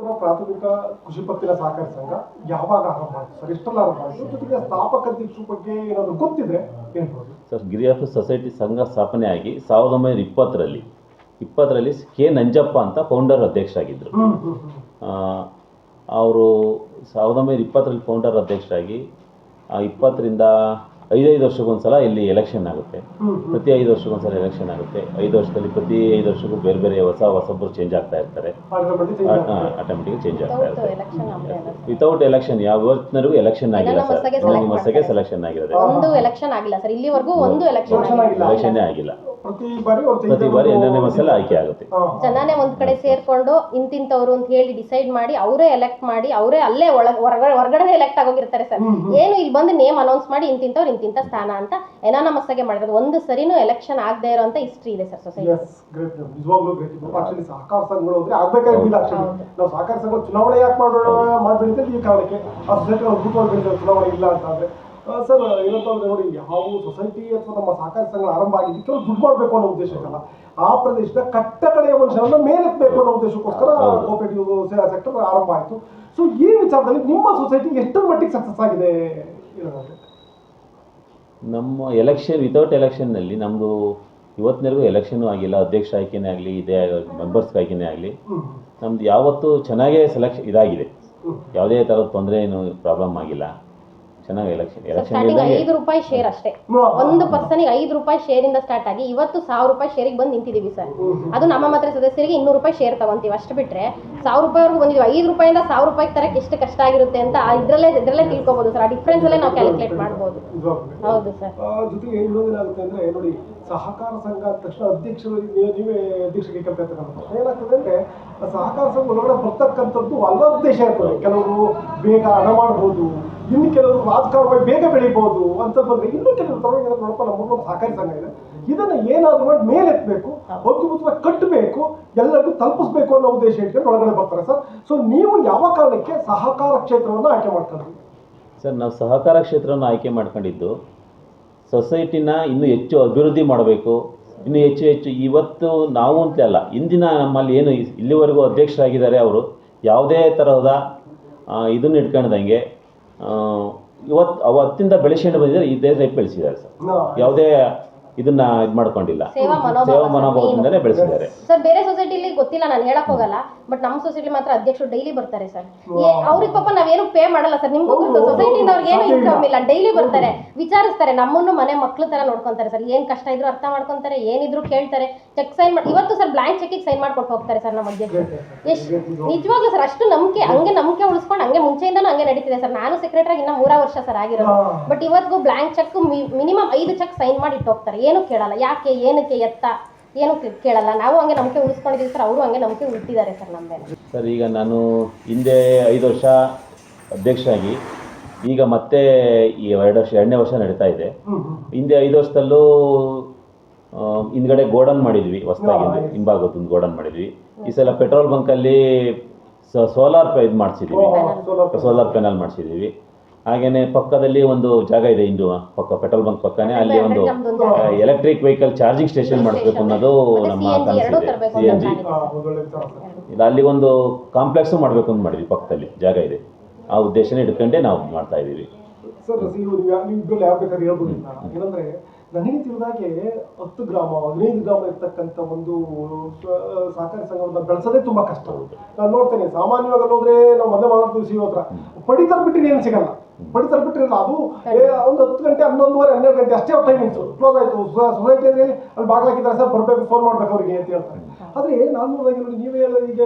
ವಿಜಯಪುರ ಪ್ರಾಥಮಿಕ ಕೃಷಿ ಪತ್ತಿನ ಸಹಕಾರಿ ಸಂಘ ಯಾವಾಗ ಆರಂಭ ಆಯಿತು ಸರ್? ಎಷ್ಟೆಲ್ಲ ಆರಂಭ ಆಯಿತು? ಜೊತೆಗೆ ಸ್ಥಾಪಕ ಅಧ್ಯಕ್ಷರ ಬಗ್ಗೆ ಏನಾದರೂ ಗೊತ್ತಿದ್ರೆ ಹೇಳ್ಬೋದು ಸರ್. ಗಿರಿಯಾಫ್ ಸೊಸೈಟಿ ಸಂಘ ಸ್ಥಾಪನೆ ಆಗಿ 1920ರಲ್ಲಿ ಕೆ ನಂಜಪ್ಪ ಅಂತ ಫೌಂಡರ್ ಅಧ್ಯಕ್ಷರಾಗಿದ್ದರು. ಅವರು 1920ರಲ್ಲಿ ಫೌಂಡರ್ ಅಧ್ಯಕ್ಷರಾಗಿ 20ರಿಂದ 5 ವರ್ಷಕ್ಕೊಂದ್ಸಲ ಇಲ್ಲಿ ಎಲೆಕ್ಷನ್ ಆಗುತ್ತೆ. ಪ್ರತಿ 5 ವರ್ಷಕ್ಕೊಂದ್ಸಲ ಎಲೆಕ್ಷನ್ ಆಗುತ್ತೆ. 5 ವರ್ಷದಲ್ಲಿ ಪ್ರತಿ 5 ವರ್ಷಕ್ಕೂ ಬೇರೆ ಬೇರೆ ಹೊಸೊಬ್ಬರು ಚೇಂಜ್ ಆಗ್ತಾ ಇರ್ತಾರೆ. ಆಟೋಮೆಟಿಕ್ ಚೇಂಜ್ ಆಗ್ತಾ ಇರ್ತಾರೆ. ವಿತೌಟ್ ಎಲೆಕ್ಷನ್ ಯಾವತ್ತಿನವರೆಗೂ ಎಲೆಕ್ಷನ್ ಆಗಿಲ್ಲ ಸರ್. ನಿಮ್ಮ ಹೊಸಗೆ ಸೆಲೆಕ್ಷನ್ ಆಗಿರೋದು ಒಂದು ಎಲೆಕ್ಷನ್ ಆಗಿಲ್ಲ ಸರ್. ಇಲ್ಲಿವರೆಗೂ ಒಂದು ಎಲೆಕ್ಷನ್ನೇ ಆಗಿಲ್ಲ. ಪ್ರತಿ ಬಾರಿ ಎನ್ಎಂಎಸ್ಎಲ್ ಆಯ್ಕೆ ಆಗುತ್ತೆ. ಜನನೇ ಒಂದ್ ಕಡೆ ಸೇರ್ಕೊಂಡು ಇಂತಿಂತವ್ರು ಅಂತ ಹೇಳಿ ಡಿಸೈಡ್ ಮಾಡಿ ಅವರೇ ಎಲೆಕ್ಟ್ ಮಾಡಿ ಅವರೇ ಅಲ್ಲೇ ಹೊರಗಡೆ ಎಲೆಕ್ಟ್ ಆಗೋಗಿರ್ತಾರೆ ಸರ್. ಏನು ಇಲ್ಲಿ ಬಂದು ನೇಮ್ ಅನೌನ್ಸ್ ಮಾಡಿ ಇಂತಿಂತವ್ರು ಇಂತಿಂತ ಸ್ಥಾನ ಅಂತ ಎನಾನಮಸ್ಸಾಗೆ ಮಾಡಿರೋದು. ಒಂದು ಸರಿನೂ ಎಲೆಕ್ಷನ್ ಆಗದೆ ಇರೋಂತ ಹಿಸ್ಟ್ರಿ ಇದೆ ಸರ್ ಸೊಸೈಟಿ. ಸಹಕಾರ ಸಂಘಗಳು ಅಂದ್ರೆ ಆಗ್ಬೇಕಾಗಿಲ್ಲ. ನಾವು ಸಹಕಾರ ಸಂಘ ಚುನಾವಣೆ ಯಾಕೆ ಮಾಡ್ಬೇಡಿ ಈ ಕಾರಣಕ್ಕೆ ಆ ಸೊಸೈಟಿ ಚುನಾವಣೆ ಇಲ್ಲ ಅಂತ ಅಂದ್ರೆ ಸರ್ ಏನಂತಂದ್ರೆ ನೋಡಿ, ಯಾವ ಸೊಸೈಟಿ ಅಥವಾ ನಮ್ಮ ಸಹಕಾರಿ ಸಂಘ ಆರಂಭ ಆಗಿದ್ದು ಕೆಲವು ದುಡ್ಡು ಮಾಡಬೇಕು ಅನ್ನೋ ಉದ್ದೇಶಕ್ಕಲ್ಲ, ಆ ಪ್ರದೇಶದ ಕಟ್ಟ ಕಡೆಯ ಮನುಷ್ಯರನ್ನ ಮೇಲೆತ್ತಬೇಕು ಅನ್ನೋ ಉದ್ದೇಶಕ್ಕೋಸ್ಕರ ಕೋಆಪರೇಟಿವ್ ಸೆಕ್ಟರ್ ಆರಂಭ ಆಯಿತು. ಸೊ ಈ ವಿಚಾರದಲ್ಲಿ ನಿಮ್ಮ ಸೊಸೈಟಿ ಎಷ್ಟರ ಮಟ್ಟಿಗೆ ಸಕ್ಸಸ್ ಆಗಿದೆ? ನಮ್ಮ ಎಲೆಕ್ಷನ್ ವಿತೌಟ್ ಎಲೆಕ್ಷನ್ನಲ್ಲಿ ನಮ್ಮದು ಇವತ್ತಿನವರೆಗೂ ಎಲೆಕ್ಷನ್ ಆಗಿಲ್ಲ. ಅಧ್ಯಕ್ಷ ಆಯ್ಕೆನೇ ಆಗಲಿ, ಇದೇ ಮೆಂಬರ್ಸ್ ಆಯ್ಕೆನೇ ಆಗಲಿ, ನಮ್ದು ಯಾವತ್ತೂ ಚೆನ್ನಾಗೇ ಸೆಲೆಕ್ಷನ್ ಇದಾಗಿದೆ. ಯಾವುದೇ ಥರದ ತೊಂದರೆ ಏನು ಪ್ರಾಬ್ಲಮ್ ಆಗಿಲ್ಲ. ಚೆನ್ನಾಗಿ ಎಲೆಕ್ಷನ್ ₹5 ಶೇರ್ ಅಷ್ಟೇ. ಒಂದು ಪರ್ಸನಿಗೆ ₹5 ಶೇರಿಂದ ಸ್ಟಾರ್ಟ್ ಆಗಿ ಇವತ್ತು ₹1000 ಶೇರಿಗೆ ಬಂದು ನಿಂತಿದ್ದೀವಿ ಸರ್. ಅದು ನಮ್ಮ ಮಾತ್ರ ಸದಸ್ಯರಿಗೆ ₹200 ಶೇರ್ ತಗೊಂತೀವಿ ಅಷ್ಟು ಬಿಟ್ರೆ ₹1000 ಬಂದಿದ್ವಿ. ₹5ರಿಂದ ₹1000 ತರಕ್ಕೆ ಎಷ್ಟು ಕಷ್ಟ ಆಗಿರುತ್ತೆ ಅಂತ ಇದ್ರಲ್ಲೇ ತಿಳ್ಕೊಬಹುದು ಸರ್. ಆ ಡಿಫ್ರೆನ್ಸ್ ಅಲ್ಲೇ ನಾವು ಕ್ಯಾಲ್ಕುಲೇಟ್ ಮಾಡ್ಬೋದು. ಹೌದು ಸರ್. ಜೊತೆಗೆ ಏನಾಗುತ್ತೆ ಅಂದ್ರೆ ನೋಡಿ, ಸಹಕಾರ ಸಂಘ ಅಂದ ತಕ್ಷಣ ಅಧ್ಯಕ್ಷರು ನೀವೇ ಅಧ್ಯಕ್ಷರಿಗೆ ಕೇಳ್ತಕ್ಕಂಥದ್ದು ಏನಾಗ್ತದೆ ಅಂದ್ರೆ ಸಹಕಾರ ಸಂಘ ಒಳಗಡೆ ಬರ್ತಕ್ಕಂಥದ್ದು ಹಲವಾರು ಉದ್ದೇಶ ಇರ್ತದೆ. ಕೆಲವರು ಬೇಗ ಹಣ ಮಾಡ್ಬೋದು, ಇನ್ನು ಕೆಲವರು ರಾಜಕಾರಣವಾಗಿ ಬೇಗ ಬೆಳಿಬಹುದು ಅಂತ ಬಂದ್ರೆ, ಇನ್ನು ಕೆಲವರು ನೋಡಪ್ಪ ನಮ್ಮೊಂದು ಸಹಕಾರಿ ಸಂಘ ಇದೆ, ಇದನ್ನ ಏನಾದ್ರು ಮಾಡಿ ಮೇಲೆತ್ತಬೇಕು, ಅದ್ಭುತವಾಗಿ ಕಟ್ಟಬೇಕು, ಎಲ್ಲರಿಗೂ ತಲುಪಿಸ್ಬೇಕು ಅನ್ನೋ ಉದ್ದೇಶ ಇಟ್ಕೊಂಡು ಒಳಗಡೆ ಬರ್ತಾರೆ ಸರ್. ಸೊ ನೀವು ಯಾವ ಕಾರಣಕ್ಕೆ ಸಹಕಾರ ಕ್ಷೇತ್ರವನ್ನು ಆಯ್ಕೆ ಮಾಡ್ಕೊಂಡ್ರಿ ಸರ್? ನಾವು ಸಹಕಾರ ಕ್ಷೇತ್ರವನ್ನು ಆಯ್ಕೆ ಮಾಡ್ಕೊಂಡಿದ್ದು ಸೊಸೈಟಿನ ಇನ್ನೂ ಹೆಚ್ಚು ಅಭಿವೃದ್ಧಿ ಮಾಡಬೇಕು, ಇನ್ನೂ ಹೆಚ್ಚು ಇವತ್ತು ನಾವು ಅಂತಲೇ ಅಲ್ಲ, ಇಂದಿನ ನಮ್ಮಲ್ಲಿ ಏನು ಇಲ್ಲಿವರೆಗೂ ಅಧ್ಯಕ್ಷರಾಗಿದ್ದಾರೆ ಅವರು ಯಾವುದೇ ತರಹದ ಇದನ್ನು ಇಟ್ಕೊಂಡಂಗೆ ಅವತ್ತಿಂದ ಬೆಳೆಸ್ಕೊಂಡು ಬಂದಿದ್ದಾರೆ. ಇದೇ ಟೈಪ್ ಬೆಳೆಸಿದ್ದಾರೆ ಸರ್. ಯಾವುದೇ ಇದನ್ನ ಇದು ಮಾಡ್ಕೊಂಡಿಲ್ಲ, ಸೇವಾ ಮನೋಭಾವದಿಂದಲೇ ಬೆಳೆಸಿದ್ದಾರೆ ಸರ್. ಬೇರೆ ಸೊಸೈಟಿಲಿ ಗೊತ್ತಿಲ್ಲ, ನಾನು ಹೇಳಕ್ ಹೋಗಲ್ಲ, ಬಟ್ ನಮ್ಮ ಸೊಸೈಟಿ ಮಾತ್ರ ಅಧ್ಯಕ್ಷರು ಡೈಲಿ ಬರ್ತಾರೆ ಸರ್. ಅವ್ರಿಗೆ ಪಾಪ ನಾವೇನು ಪೇ ಮಾಡಲ್ಲ ಸರ್. ನಿಮ್ಗೂ ಗೊತ್ತು, ಸೊಸೈಟಿಯಿಂದ ಅವ್ರಿಗೆ ಏನು ಇನ್ಕಮ್ ಇಲ್ಲ, ಡೈಲಿ ಬರ್ತಾರೆ, ವಿಚಾರಿಸ್ತಾರೆ, ನಮ್ಮನ್ನು ಮನೆ ಮಕ್ಳು ತರ ನೋಡ್ಕೊಂತಾರೆ ಸರ್. ಏನ್ ಕಷ್ಟ ಇದ್ರು ಅರ್ಥ ಮಾಡ್ಕೊಂತಾರೆ, ಏನಿದ್ರು ಕೇಳ್ತಾರೆ, ಚೆಕ್ ಸೈನ್ ಮಾಡಿ ಇವತ್ತು ಸರ್ ಬ್ಲಾಂಕ್ ಚೆಕ್ಗೆ ಸೈನ್ ಮಾಡ್ಕೊಟ್ಟು ಹೋಗ್ತಾರೆ ಸರ್ ನಮ್ಮ ಅಧ್ಯಕ್ಷರು. ಎಷ್ಟು ನಿಜವಾಗ್ಲೂ ಸರ್, ಅಷ್ಟು ನಂಬಿಕೆ ಉಳಿಸ್ಕೊಂಡು ಹಂಗೆ ಮುಂಚೆಯಿಂದನೂ ಹಂಗೆ ನಡೀತಿದೆ ಸರ್. ನಾನು ಸೆಕ್ರೆಟರಿ ಇನ್ನ 3 ವರ್ಷ ಸರ್ ಆಗಿರೋದು, ಬಟ್ ಇವತ್ತಿಗೂ blank cheque minimum 5 cheque sign ಮಾಡಿ ಇಟ್ಟು ಹೋಗ್ತಾರೆ. ಏನು ಕೇಳಲ್ಲ, ಯಾಕೆ ಏನಕ್ಕೆ ಎತ್ತ ಏನು ಕೇಳಲ್ಲ. ನಾವು ಹಂಗೆ ನಂಬಿಕೆ ಉಳಿಸ್ಕೊಂಡಿದ್ದೀವಿ ಸರ್, ಅವರು ಹಂಗೆ ನಂಬಿಕೆ ಉಳಿತಿದ್ದಾರೆ ಸರ್ ನಮ್ಮ ಮೇಲೆ. ಸರ್ ಈಗ ನಾನು ಹಿಂದೆ 5 ವರ್ಷ ಅಧ್ಯಕ್ಷರಾಗಿ ಈಗ ಮತ್ತೆ ಈ 2ನೇ ವರ್ಷ ನಡೀತಾ ಇದೆ. ಹಿಂದೆ 5 ವರ್ಷದಲ್ಲೂ ಹಿಂದ್ಗಡೆ ಗೋಡನ್ ಮಾಡಿದ್ವಿ, ಹೊಸದಾಗಿ ಹಿಂಭಾಗದೊಂದು ಗೋಡನ್ ಮಾಡಿದ್ವಿ. ಈ ಸಲ ಪೆಟ್ರೋಲ್ ಬಂಕಲ್ಲಿ ಸೋಲಾರ್ ಇದು ಮಾಡಿಸಿದ್ದೀವಿ, ಸೋಲಾರ್ ಪ್ಯಾನಲ್ ಮಾಡಿಸಿದ್ದೀವಿ. ಹಾಗೇನೆ ಪಕ್ಕದಲ್ಲಿ ಒಂದು ಜಾಗ ಇದೆ, ಇಂದು ಪಕ್ಕ ಪೆಟ್ರೋಲ್ ಬಂಕ್ ಪಕ್ಕನೇ ಅಲ್ಲಿ ಒಂದು ಎಲೆಕ್ಟ್ರಿಕ್ ವೆಹಿಕಲ್ ಚಾರ್ಜಿಂಗ್ ಸ್ಟೇಷನ್ ಮಾಡಿಸ್ಬೇಕು ಅನ್ನೋದು ನಮ್ಮ ಕನಸಿದೆ. CNG ಅಲ್ಲಿ ಒಂದು ಕಾಂಪ್ಲೆಕ್ಸ್ ಮಾಡಬೇಕು ಅಂತ ಮಾಡಿದ್ವಿ, ಪಕ್ಕದಲ್ಲಿ ಜಾಗ ಇದೆ. ಆ ಉದ್ದೇಶನ ಇಟ್ಕೊಂಡೇ ನಾವು ಮಾಡ್ತಾ ಇದ್ದೀವಿ ಸರ್. ನೀವು ಯಾವ ಬೇಕಾದ್ರೆ ಹೇಳ್ಬೋದು. ಏನಂದ್ರೆ ನನಗೆ ತಿಳಿದಾಗೆ 10 ಗ್ರಾಮ 15 ಗ್ರಾಮ ಇರ್ತಕ್ಕಂಥ ಒಂದು ಸಹಕಾರಿ ಸಂಘವನ್ನು ಬೆಳೆಸೋದೇ ತುಂಬಾ ಕಷ್ಟ. ನಾನು ನೋಡ್ತೇನೆ, ಸಾಮಾನ್ಯವಾಗಿ ಹೋದ್ರೆ ನಾವು ಮೊದಲೇ ಮಾತಾಡ್ತೀವಿ ಸಿ ಹತ್ರ ಪಡಿತರ ಬಿಟ್ಟರೆ ಏನು ಸಿಗಲ್ಲ. ಪಡಿತರ ಬಿಟ್ಟಿರಲ್ಲ, ಅದು ಒಂದು 10 ಗಂಟೆ 11:30 12 ಗಂಟೆ ಅಷ್ಟೇ ಟೈಮಿಂಗ್ಸ್ ಕ್ಲೋಸ್ ಆಯ್ತು. ಸೊಸೈಟಿಯಲ್ಲಿ ಅಲ್ಲಿ ಬಾಗ್ಲಾಕಿದ್ದಾರೆ ಸರ್, ಬರ್ಬೇಕು, ಫೋನ್ ಮಾಡ್ಬೇಕು ಅವರಿಗೆ ಅಂತ ಹೇಳ್ತಾರೆ. ಆದ್ರೆ ನಾನು ನೋಡಿದಾಗ ನೋಡಿ, ನೀವೇ ಈಗ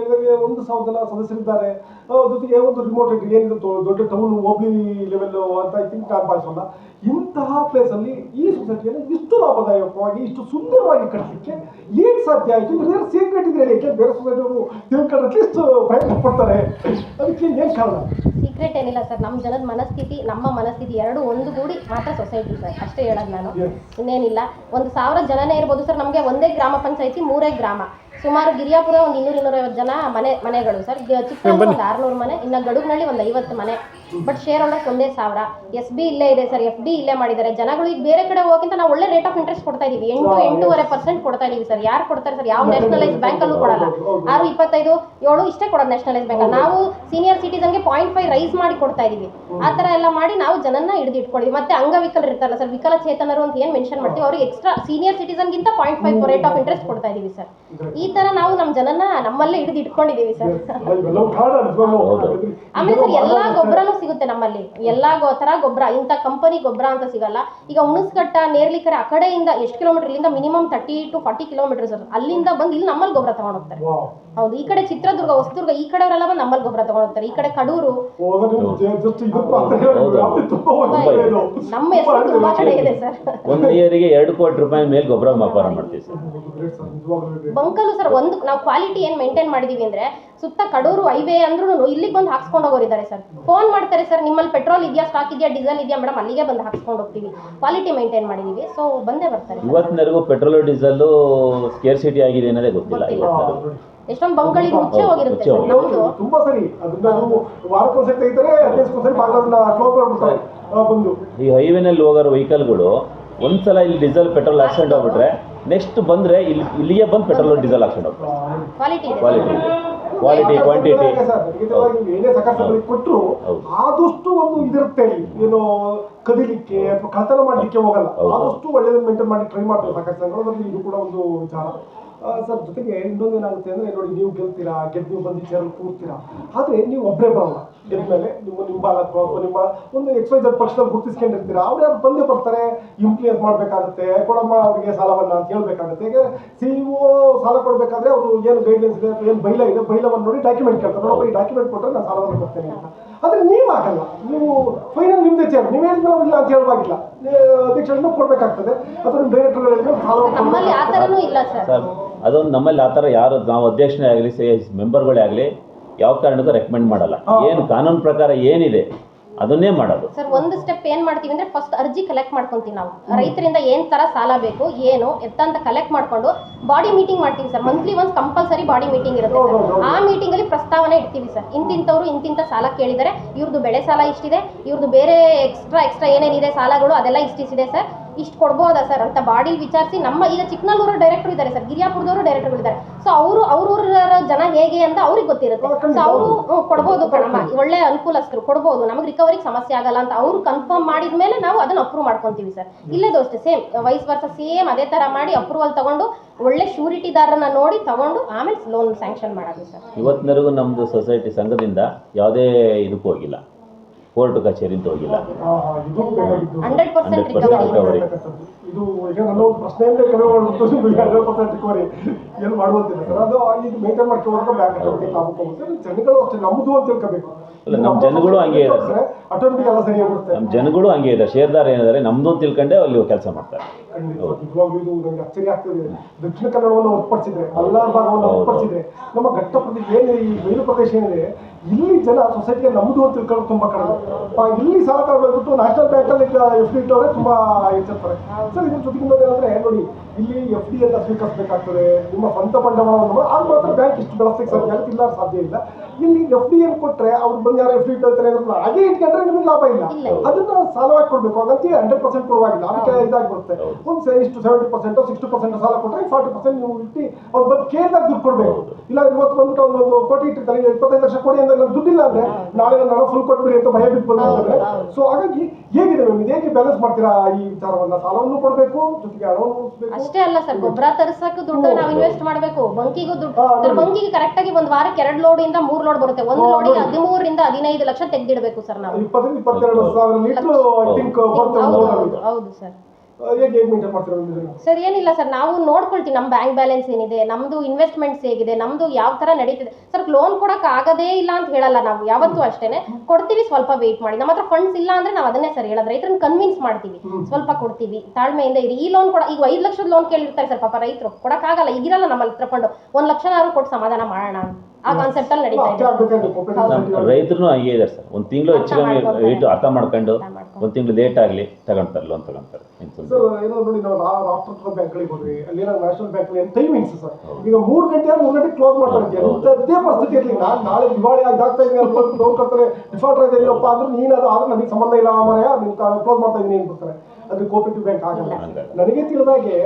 1,000 ಜನ ಸದಸ್ಯರಿದ್ದಾರೆ, ಜೊತೆಗೆ ಒಂದು ರಿಮೋಟ್ ಏನಿದೆ ದೊಡ್ಡ ಟೌನ್ ಹೋಬ್ಳಿ ಲೆವೆಲ್ ಅಂತ ಐ ಥಿಂಕ್ ನಾನು ಭಾವಿಸೋಲ್ಲ. ಇಂತಹ ಪ್ಲೇಸ್ ಅಲ್ಲಿ ಈ ಸೊಸೈಟಿಯನ್ನು ಇಷ್ಟು ಲಾಭದಾಯಕವಾಗಿ ಇಷ್ಟು ಸುಂದರವಾಗಿ ಕಟ್ಟಲಿಕ್ಕೆ ಹೇಗೆ ಸಾಧ್ಯ ಆಯಿತು? ಇದ್ರ ಸೀಕ್ರೆಟ್ ಇದ್ರೆ ಹೇಗೆ? ಬೇರೆ ಸೊಸೈಟಿಯವರು ತಿಳ್ಕೊಳ್ಳೋಕ್ಕೆ ಇಷ್ಟು ಪ್ರಯತ್ನ ಪಡ್ತಾರೆ, ಅದಕ್ಕೆ ಏನು ಕಾರಣ? ಸೀಕ್ರೆಟ್ ಏನಿಲ್ಲ ಸರ್. ನಮ್ಮ ಜನದ ಮನಸ್ಥಿತಿ ನಮ್ಮ ಮನಸ್ಥಿತಿ ಎರಡು ಒಂದುಗೂಡಿ ಮಾತ್ರ ಸೊಸೈಟಿ ಸರ್, ಅಷ್ಟೇ ಹೇಳೋದು ನಾನು. ಇನ್ನೇನಿಲ್ಲ. 1,000 ಜನನೇ ಇರ್ಬೋದು ಸರ್. ನಮಗೆ ಒಂದೇ ಗ್ರಾಮ ಪಂಚಾಯತಿ 3 ಗ್ರಾಮ, ಸುಮಾರು ಗಿರಿಯಾಪುರ ಒಂದು 200-250 ಜನ ಮನೆಗಳು ಸರ್. ಚಿಕ್ಕಮಗಳೂರು ಒಂದು 600 ಮನೆ, ಇನ್ನು ಗಡುಗ್ನಳ್ಳಿ ಒಂದು 50 ಮನೆ. ಬಟ್ ಶೇರ್ ಹೋಲ್ಡರ್ಸ್ ಒಂದೇ 1000. SB ಇಲ್ಲೇ ಇದೆ ಸರ್, FD ಇಲ್ಲೇ ಮಾಡಿದ್ದಾರೆ. ಜನಗಳು ಈಗ ಬೇರೆ ಕಡೆ ಹೋಗಿಂತ ನಾವು ಒಳ್ಳೆ ರೇಟ್ ಆಫ್ ಇಂಟ್ರೆಸ್ಟ್ ಕೊಡ್ತಾ ಇದೀವಿ. 8-8.5% ಕೊಡ್ತಾ ಇದೀವಿ ಸರ್. ಯಾರು ಕೊಡ್ತಾರೆ ಸರ್? ಯಾವ ನ್ಯಾಷನಲೈಸ್ ಬ್ಯಾಂಕ್ ಅಲ್ಲೂ ಕೊಡಲ್ಲ. 6.25 7 ಇಷ್ಟೇ ಕೊಡೋದು ನ್ಯಾಷನಲೈಸ್ ಬ್ಯಾಂಕ್. ನಾವು ಸೀನಿಯರ್ ಸಿಟಿಸನ್ಗೆ 0.5 ರೈಸ್ ಮಾಡಿ ಕೊಡ್ತಾ ಇದೀವಿ. ಆ ತರ ಎಲ್ಲ ಮಾಡಿ ನಾವು ಜನನ್ನ ಹಿಡಿದು ಇಟ್ಕೊಂಡಿವಿ. ಮತ್ತೆ ಅಂಗವಿಕಲರು ಇರ್ತಾರಲ್ಲ ಸರ್, ವಿಕಲಚೇತನರು ಅಂತ ಏನ್ ಮೆನ್ಷನ್ ಮಾಡ್ತೀವಿ, ಅವ್ರಿಗೆ ಎಕ್ಸ್ಟ್ರಾ ಸೀನಿಯರ್ ಸಿಟಿಸನ್ ಗಿಂತ 0.5 ರೇಟ್ ಆಫ್ ಇಂಟ್ರೆಸ್ಟ್ ಕೊಡ್ತಾ ಇದೀವಿ ಸರ್. ಈ ತರ ನಾವು ನಮ್ಮ ಜನನ್ನ ನಮ್ಮಲ್ಲೇ ಹಿಡಿದು ಇಟ್ಕೊಂಡಿದೀವಿ ಸರ್. ಆಮೇಲೆ ಸರ್ ಎಲ್ಲಾ ಗೊಬ್ಬರನೂ ಸಿಗುತ್ತೆ ನಮ್ಮಲ್ಲಿ. ಎಲ್ಲಾ ತರ ಗೊಬ್ಬರ, ಇಂಥ ಕಂಪನಿ ಗೊಬ್ಬರ ಅಂತ ಸಿಗಲ್ಲ. ಈಗ ಹುಣಸ್ಘಟ್ಟ, ನೇರ್ಲಿಕೆರೆ ಆ ಕಡೆಯಿಂದ ಎಷ್ಟು ಕಿಲೋಮೀಟರ್, ಇಲ್ಲಿಂದ ಮಿನಿಮಮ್ 30 to 40 ಕಿಲೋಮೀಟರ್ ಸರ್. ಅಲ್ಲಿಂದ ಬಂದು ಇಲ್ಲಿ ನಮ್ಮಲ್ಲಿ ಗೊಬ್ಬರ ತಗೊಂಡು ಹೋಗ್ತಾರೆ. ಹೌದು, ಈ ಕಡೆ ಚಿತ್ರದುರ್ಗ, ಹೊಸದುರ್ಗ ಈ ಕಡೆಯವರೆಲ್ಲ ಬಂದು ನಮ್ಮಲ್ಲಿ ಗೊಬ್ಬರ ತಗೊಂಡು ಹೋಗ್ತಾರೆ. ಈ ಕಡೆ ಕಡೂರು, ನಮ್ಮ ಹೆಸರು ತುಂಬಾ ಕಡೆ ಇದೆ ಸರ್. ಒಂದು ಇಯರಿಗೆ 2 ಕೋಟಿ ರೂಪಾಯಿ ಮೇಲೆ ಗೊಬ್ಬರ ವ್ಯಾಪಾರ ಮಾಡ್ತೀವಿ ಸರ್. ಬಂಕಲು ಸರ್ ಒಂದು ನಾವು ಕ್ವಾಲಿಟಿ ಏನ್ ಮೇಂಟೈನ್ ಮಾಡಿದೀವಿ ಅಂದ್ರೆ, ಸುತ್ತ ಕಡೂರು ಹೈವೇ ಅಂದ್ರೂ ಇಲ್ಲಿಗೆ ಬಂದು ಹಾಕ್ಸ್ಕೊಂಡು ಹೋಗೋರಿದ್ದಾರೆ ಸರ್. ಫೋನ್ ಮಾಡ್ತಾರೆ ಸರ್, ನಿಮ್ಮಲ್ಲಿ ಪೆಟ್ರೋಲ್ ಇದೆಯಾ, ಸ್ಟಾಕ್ ಇದೆಯಾ, ಡೀಸೆಲ್ ಇದೆಯಾ ಮೇಡಮ್, ಅಲ್ಲಿಗೆ ಬಂದು ಹಾಕ್ಸ್ಕೊಂಡು ಹೋಗ್ತೀವಿ. ಕ್ವಾಲಿಟಿ ಮೇಂಟೈನ್ ಮಾಡಿದೀವಿ, ಸೊ ಬಂದೇ ಬರ್ತಾರೆ. ಇವತ್ತಿನವರೆಗೂ ಪೆಟ್ರೋಲ್ ಡೀಸೆಲ್ ಸ್ಕೇರ್ಸಿಟಿ ಆಗಿದೆ ಅನ್ನೋದೇ ಗೊತ್ತಿಲ್ಲ. ಎಷ್ಟೊಂದು ಬಂಗಳಿಗೆ ಮುಚ್ಚೆ ಹೋಗಿರುತ್ತೆ ಸರ್ ನಮ್ದು. ತುಂಬಾ ಸರಿ ಅದನ್ನ ನೀವು ವಾರಕ್ಕೊಂದ್ಸರಿ ತೆಗಿತಾರೆ, 15 ಸರಿ ಬಾಗಿಲನ್ನ ಕ್ಲೋಸ್ ಮಾಡ್ಬಿಡ್ತಾರೆ ಬಂದು. ಈ ಹೈವೇನಲ್ಲಿ ಹೋಗೋರು ವೆಹಿಕಲ್ಗಳು ಒಂದ್ಸಲ ಇಲ್ಲಿ ಡೀಸೆಲ್ ಪೆಟ್ರೋಲ್ ಹಾಕ್ಸ್ಕೊಂಡು ಹೋಗ್ಬಿಟ್ರೆ ನೆಕ್ಸ್ಟ್ ಬಂದ್ರೆ ಇಲ್ಲಿಗೆ ಬಂದು ಪೆಟ್ರೋಲ್ ಡೀಸೆಲ್ ಹಾಕ್ಸ್ಕೊಂಡು ಹೋಗ್ತಾರೆ. ಕ್ವಾಲಿಟಿ ಕ್ವಾಂಟಿಟಿ ಏನೇ ಸಕಾಲ ಕೊಟ್ಟರು ಆದಷ್ಟು ಒಂದು ಇದಿರುತ್ತೆ, ಏನು ಕದಿಲಿಕ್ಕೆ ಅಥವಾ ಕಳ್ತನ ಮಾಡ್ಲಿಕ್ಕೆ ಹೋಗಲ್ಲ. ಆದಷ್ಟು ಒಳ್ಳೆಯದನ್ನ ಮೇಂಟೈನ್ ಮಾಡಿ ಟ್ರೈ ಮಾಡ್ತಾರೆ ಸಹಕಾರಿ ಸಂಘಗಳಲ್ಲಿ. ಇದು ಕೂಡ ಒಂದು ವಿಚಾರ ಸರ್. ಜೊತೆಗೆ ಇನ್ನೊಂದು ಏನಾಗುತ್ತೆ ಅಂದ್ರೆ, ನೋಡಿ ನೀವು ಗೆಲ್ತೀರಾ, ನೀವು ಬಂದು ಚೇರಲ್ಲಿ ಕೂರ್ತೀರಾ, ಆದ್ರೆ ನೀವು ಒಬ್ಬರೇ ಬರಲ್ಲ. ಗೆದ್ಮೇಲೆ ನಿಮ್ಮ ಬಾಲಕರು ಅಥವಾ ನಿಮ್ಮ ಒಂದು XYZ ಪಕ್ಷದಲ್ಲಿ ಗುರುತಿಸ್ಕೊಂಡಿರ್ತೀರಾ, ಅವ್ರು ಯಾರು ಬಂದೇ ಬರ್ತಾರೆ, ಇನ್ಫ್ಲೂಯೆನ್ಸ್ ಮಾಡ್ಬೇಕಾಗುತ್ತೆ, ಕೊಡಮ್ಮ ಅವರಿಗೆ ಸಾಲವನ್ನ ಅಂತ ಹೇಳ್ಬೇಕಾಗುತ್ತೆ. ಈಗ CEO ಸಾಲ ಕೊಡ್ಬೇಕಾದ್ರೆ ಅವರು ಏನು ಗೈಡ್ಲೈನ್ಸ್ ಇದೆ, ಏನು ಬೈಲ ಇದೆ, ಬೈಲವನ್ನು ನೋಡಿ ಡಾಕ್ಯುಮೆಂಟ್ ಕೇಳ್ತಾರೆ. ನೋಡಪ್ಪ ಈ ಡಾಕ್ಯುಮೆಂಟ್ ಕೊಟ್ಟರೆ ನಾನು ಸಾಲವನ್ನು ಕೊಡ್ತೇನೆ ಅಂತ. ಆದ್ರೆ ನೀವು ಆಗಲ್ಲ, ನೀವು ಫೈನಲ್ ನಿಮ್ದೇ ಚೇರ್, ನೀವು ಹೇಳಿದ್ರೆ ಇಲ್ಲ ಅಂತ ಹೇಳುವಾಗಿಲ್ಲ, ಅಧ್ಯಕ್ಷರನ್ನು ಕೊಡ್ಬೇಕಾಗ್ತದೆ ಅಥವಾ ನಿಮ್ಮ ಡೈರೆಕ್ಟರ್ಗಳಿಗೆ ನಮ್ಮಲ್ಲಿ ಆ ಥರನೂ ಇಲ್ಲ ಸರ್. ಅದೊಂದು ನಮ್ಮಲ್ಲಿ ಆ ಥರ ಯಾರು, ನಾವು ಅಧ್ಯಕ್ಷನೇ ಆಗಲಿ ಮೆಂಬರ್ಗಳೇ ಆಗಲಿ ಯಾವ ಕಾರಣಕ್ಕೂ ರೆಕಮೆಂಡ್ ಮಾಡಲ್ಲ. ಏನು ಕಾನೂನು ಪ್ರಕಾರ ಏನಿದೆ ಅದನ್ನೇ ಮಾಡೋದು ಸರ್. ಒಂದು ಸ್ಟೆಪ್ ಏನ್ ಮಾಡ್ತೀವಿ ಅಂದ್ರೆ, ಫಸ್ಟ್ ಅರ್ಜಿ ಕಲೆಕ್ಟ್ ಮಾಡ್ಕೊಂತೀವಿ ನಾವು. ರೈತರಿಂದ ಏನ್ ತರ ಸಾಲ ಬೇಕು, ಏನು ಎತ್ತ ಅಂತ ಕಲೆಕ್ಟ್ ಮಾಡ್ಕೊಂಡು ಬಾಡಿ ಮೀಟಿಂಗ್ ಮಾಡ್ತೀವಿ sir. Monthly once compulsory body meeting ಇರುತ್ತೆ ಸರ್. ಆ ಮೀಟಿಂಗ್ ಅಲ್ಲಿ ಪ್ರಸ್ತಾವನೆ ಇಡ್ತೀವಿ ಸರ್. ಇಂತಿಂತವ್ರು ಇಂತಿಂತ ಸಾಲ ಕೇಳಿದರೆ, ಇವ್ರದ್ದು ಬೆಳೆ ಸಾಲ ಇಷ್ಟಿದೆ, ಇವ್ರದ್ದು ಬೇರೆ ಎಕ್ಸ್ಟ್ರಾ ಏನೇನಿದೆ ಸಾಲಗಳು ಅದೆಲ್ಲ ಇಷ್ಟಿದೆ ಸರ್, ಇಷ್ಟು ಕೊಡ್ಬೋದಾ ಸರ್ ಅಂತ ಬಾಡಿಲಿ ವಿಚಾರಿಸಿ. ನಮ್ಮ ಈಗ ಚಿಕ್ಕನಲ್ಲೂರು ಡೈರೆಕ್ಟರ್ ಇದ್ದಾರೆ ಸರ್, ಗಿರಿಯಾಪುರದವರು ಡೈರೆಕ್ಟರ್ ಇದ್ದಾರೆ. ಸೊ ಅವ್ರೂರ ಜನ ಹೇಗೆ ಅಂತ ಅವ್ರಿಗೆ ಗೊತ್ತಿರುತ್ತೆ. ಸೊ ಅವರು ಕೊಡ್ಬೋದು ಕಣಮ್ಮ, ಒಳ್ಳೆ ಅನುಕೂಲಸ್ಥರು ಕೊಡ್ಬೋದು, ನಮಗೆ ರಿಕವರಿಗೆ ಸಮಸ್ಯೆ ಆಗಲ್ಲ ಅಂತ ಅವ್ರು ಕನ್ಫರ್ಮ್ ಮಾಡಿದ್ಮೇಲೆ ನಾವು ಅದನ್ನ ಅಪ್ರೂವ್ ಮಾಡ್ಕೊಂತೀವಿ ಸರ್. ಇಲ್ಲೇದು ಅಷ್ಟೇ ಸೇಮ್ ವೈಸ್ ವರ್ಸ ಸೇಮ್ ಅದೇ ತರ ಮಾಡಿ ಅಪ್ರೂವಲ್ ತಗೊಂಡು ಒಳ್ಳೆ ಶ್ಯೂರಿಟಿದಾರನ್ನ ನೋಡಿ ತಗೊಂಡು ಆಮೇಲೆ ಲೋನ್ ಸ್ಯಾಂಕ್ಷನ್ ಮಾಡೋದು ಸರ್. ಇವತ್ತಿನವರೆಗೂ ನಮ್ದು ಸೊಸೈಟಿ ಸಂಘದಿಂದ ಯಾವುದೇ ಇದಕ್ಕೂ ಹೋಗಿಲ್ಲ, ಕೋರ್ಟ್ ಕಚೇರಿ ಅಂತ ಹೋಗಿಲ್ಲ. 100% ರಿಕವರಿ. ಇದು ಈಗ ನನ್ನ ಒಂದು ಪ್ರಶ್ನೆಯಿಂದ ಕೆಲವು 100% ರಿಕವರಿ ಏನು ಮಾಡುವಂತಿಲ್ಲ ಸರ್. ಅದು ಇದು ಮೇಂಟೈನ್ ಮಾಡ್ಕೊಂಡು ಬ್ಯಾಂಕ್ ಜನಗಳು ಅಷ್ಟೇ ನಮ್ಮದು ಅಂತ ತಿಳ್ಕೋಬೇಕು. ನಮ್ಮ ಜನಗಳು ಹಂಗೆ ಇದ್ದಾರೆ, ಆಟೋಮೆಟಿಕ್ ಎಲ್ಲ ಸರಿ ಆಗುತ್ತೆ. ನಮ್ಮ ಜನಗಳು ಹಂಗೆ ಇದ್ದಾರೆ, ಶೇರ್ದಾರ ಏನಿದ್ದಾರೆ ನಮ್ದು ಅಂತ ತಿಳ್ಕೊಂಡೆ ಅಲ್ಲಿ ಕೆಲಸ ಮಾಡ್ತಾರೆ. ನಿಜವಾಗ್ಲೂ ಇದು ನನಗೆ ಆಶ್ಚರ್ಯ ಆಗ್ತದೆ. ದಕ್ಷಿಣ ಕನ್ನಡವನ್ನು ಹೊರತುಪಡಿಸಿದ್ರೆ, ಅಲ್ಲಾರ್ ಭಾಗವನ್ನು ಹೊರತುಪಡಿಸಿದ್ರೆ, ನಮ್ಮ ಘಟ್ಟ ಪ್ರದೇಶ ಏನು ಈ ಬಯಲು ಪ್ರದೇಶ ಏನಿದೆ, ಇಲ್ಲಿ ಜನ ಸೊಸೈಟಿಗೆ ನಮ್ಮದು ಅಂತ ತಿಳ್ಕೊಳ್ಳೋದು ತುಂಬಾ ಕಡಿಮೆ. ಇಲ್ಲಿ ಸಾಲ ತಗೊಳ್ಬಿಟ್ಟು ನ್ಯಾಷನಲ್ ಬ್ಯಾಂಕಲ್ಲಿ FD ಇಟ್ಟವ್ರೆ ತುಂಬಾ ಇರ್ತಾರೆ ಸರ್. ಇದ್ರ ಜೊತೆಗೆ ಏನಂದ್ರೆ, ನೋಡಿ ಇಲ್ಲಿ FD ಅಂತ ಸ್ವೀಕರಿಸಬೇಕಾಗ್ತದೆ, ನಿಮ್ಮ ಸ್ವಂತ ಬಂಡವಾಳವನ್ನು ಆಗ ಮಾತ್ರ ಬ್ಯಾಂಕ್ ಇಷ್ಟು ಬೆಳೆಸಲಿಕ್ಕೆ ಸಾಧ್ಯ, ಇಲ್ಲ ಸಾಧ್ಯ ಇಲ್ಲ. ಇಲ್ಲಿ FD ಏನು ಕೊಟ್ರೆ ಅವ್ರು ಬಂದು ಯಾರು FD ಇಟ್ಟಿರ್ತಾರೆ ಅಂದ್ರೆ ಹಾಗೆ ಇಟ್ಕೊಂಡ್ರೆ ನಿಮಗೆ ಲಾಭ ಇಲ್ಲ. ಅದನ್ನ ಸಾಲವಾಗಿ ಕೊಡ್ಬೇಕು, ಹಾಗಂತ 100% ಕೊಡುವಾಗಿಲ್ಲ. ಅದಕ್ಕೆ ಇದಾಗಿರುತ್ತೆ. ಒಂದು ಇಷ್ಟು 70% 60% ಸಾಲ ಕೊಟ್ಟರೆ 40% ನೀವು ಇಟ್ಟು ಅವ್ರು ಬಂದು ಕೇಳಿದಾಗ ದುಡ್ಡು ಕೊಡ್ಬೇಕು. ಇಲ್ಲ ಇವತ್ತು ಬಂದ್ಬಿಟ್ಟು ಒಂದು ಕೋಟಿ ಇಟ್ಟಿರ್ತಾರೆ, 25 ಲಕ್ಷ ಕೊಡಿ ಅಂದ್ರೆ ದುಡ್ಡಿಲ್ಲ ಅಂದ್ರೆ ನಾಳೆ ನನ್ನ ಫುಲ್ ಕೊಟ್ಬಿಡಿ ಅಂತ ಭಯ ಬಿದ್ದು ಬಂದ್ರೆ. ಸೊ ಹಾಗಾಗಿ ಹೇಗಿದೆ ಮ್ಯಾಮ್, ಇದು ಹೇಗೆ ಬ್ಯಾಲೆನ್ಸ್ ಮಾಡ್ತೀರಾ ಈ ವಿಚಾರವನ್ನ? ಸಾಲವನ್ನು ಕೊಡ್ಬೇಕು, ಜೊತೆಗೆ ಹಣವನ್ನು ಅಷ್ಟೇ ಅಲ್ಲ ಸರ್, ಗೊಬ್ಬರ ತರಿಸಕ್ಕೆ ದುಡ್ಡು ನಾವು ಇನ್ವೆಸ್ಟ್ ಮಾಡಬೇಕು. ಬಂಕಿಗೂ ದುಡ್ಡು ಸರ್. ಬಂಕಿಗೆ ಕರೆಕ್ಟ್ ಆಗಿ ಒಂದು ವಾರಕ್ಕೆ 2 ಲೋಡಿಂದ 3 ಲೋಡ್ ಬರುತ್ತೆ. ಒಂದು ಲೋಡಿಗೆ 13 ರಿಂದ 15 ಲಕ್ಷ ತೆಗೆದಿಡಬೇಕು ಸರ್ ನಾವು. 22 ಸಾವಿರ ಲೀಟರ್ ಐ ಥಿಂಕ್ ಬರ್ತದೆ. ಹೌದು ಸರ್. ಹೇಗೆ ಮೇಂಟೈನ್ ಮಾಡ್ತೀರಾ ಸರ್? ಏನಿಲ್ಲ ಸರ್, ನಾವು ನೋಡ್ಕೊಳ್ತೀವಿ ನಮ್ಮ ಬ್ಯಾಂಕ್ ಬ್ಯಾಲೆನ್ಸ್ ಏನಿದೆ, ನಮ್ದು ಇನ್ವೆಸ್ಟ್ಮೆಂಟ್ಸ್ ಹೇಗಿದೆ, ನಮ್ದು ಯಾವ ತರ ನಡೀತಿದೆ ಸರ್. ಲೋನ್ ಕೊಡಕ್ ಆಗದೇ ಇಲ್ಲ ಅಂತ ಹೇಳಲ್ಲ ನಾವು ಯಾವತ್ತೂ, ಅಷ್ಟೇನೆ ಕೊಡ್ತೀವಿ, ಸ್ವಲ್ಪ ವೇಟ್ ಮಾಡಿ. ನಮ್ಮ ಹತ್ರ ಫಂಡ್ಸ್ ಇಲ್ಲ ಅಂದ್ರೆ ನಾವು ಅದನ್ನೇ ಸರ್ ಹೇಳೋದು, ರೈತರನ್ನ ಕನ್ವಿನ್ಸ್ ಮಾಡ್ತೀವಿ, ಸ್ವಲ್ಪ ಕೊಡ್ತೀವಿ, ತಾಳ್ಮೆಯಿಂದ ಇರಿ. ಈ ಲೋನ್ ಈಗ 5 ಲಕ್ಷದ ಲೋನ್ ಕೇಳಿರ್ತಾರೆ ಸರ್ ಪಾಪ ರೈತರು, ಕೊಡಕ್ಕಾಗಲ್ಲ, ಈಗಿರಲ್ಲ ನಮ್ಮ ಹತ್ರ ಫಂಡ್. 1 ಲಕ್ಷನಾದ್ರು ಕೊಟ್ಟು ಸಮಾಧಾನ ಮಾಡೋಣ ಆ ಕಾನ್ಸೆಪ್ಟ್ ಅಲ್ಲಿ ನಡೀತಾ ಇದೆ. ರೈತರು ಹಂಗೆ ಇದ್ದಾರೆ ಸರ್. ಒಂದು ತಿಂಗಳು ಹೆಚ್ಚು ಕಮ್ಮಿ ರೇಟು ಅರ್ಥ ಮಾಡ್ಕೊಂಡು ಒಂದು ತಿಂಗಳು ಲೇಟ್ ಆಗಲಿ ತಗೊಂತಾರೆ, ಲೋನ್ ತಗೊಂತಾರೆ. ಸರ್ ಏನೋ ನೋಡಿ, ನಾವು ರಾಷ್ಟ್ರೀಕೃತ ಬ್ಯಾಂಕ್ಗಳಿಗೆ ಹೋದ್ವಿ, ಅಲ್ಲಿ ನ್ಯಾಷನಲ್ ಬ್ಯಾಂಕ್ ಟೈಮಿಂಗ್ಸ್ ಸರ್, ಈಗ 3 ಗಂಟೆ 3 ಗಂಟೆ ಕ್ಲೋಸ್ ಮಾಡ್ತಾರೆ. ಅದೇ ಪರಿಸ್ಥಿತಿ ಇರಲಿ, ನಾಳೆ ದಿವಾಳಿ ಆಗ್ತಾ ಇದೀನಿ ಅಂತ ಲೋನ್ ಕಟ್ತಾರೆ, ಡಿಫಾಲ್ಟ್ ರೈತ ಇಲ್ಲಪ್ಪ ಅಂದ್ರೆ ನೀನು ಅದು ಆದ್ರೆ ನನಗೆ ಸಂಬಂಧ ಇಲ್ಲ ಮಾರಾಯ, ನೀನು ಕ್ಲೋಸ್ ಮಾಡ್ತಾ ಇದೀನಿ ಅಂದ್ಬಿಡ್ತಾರೆ. ಅದು ಕೋಆಪರೇಟಿವ್ ಬ್ಯಾಂಕ್ ಆಗಲ್ಲ. ನನಗೆ ತಿಳಿದಾಗೆ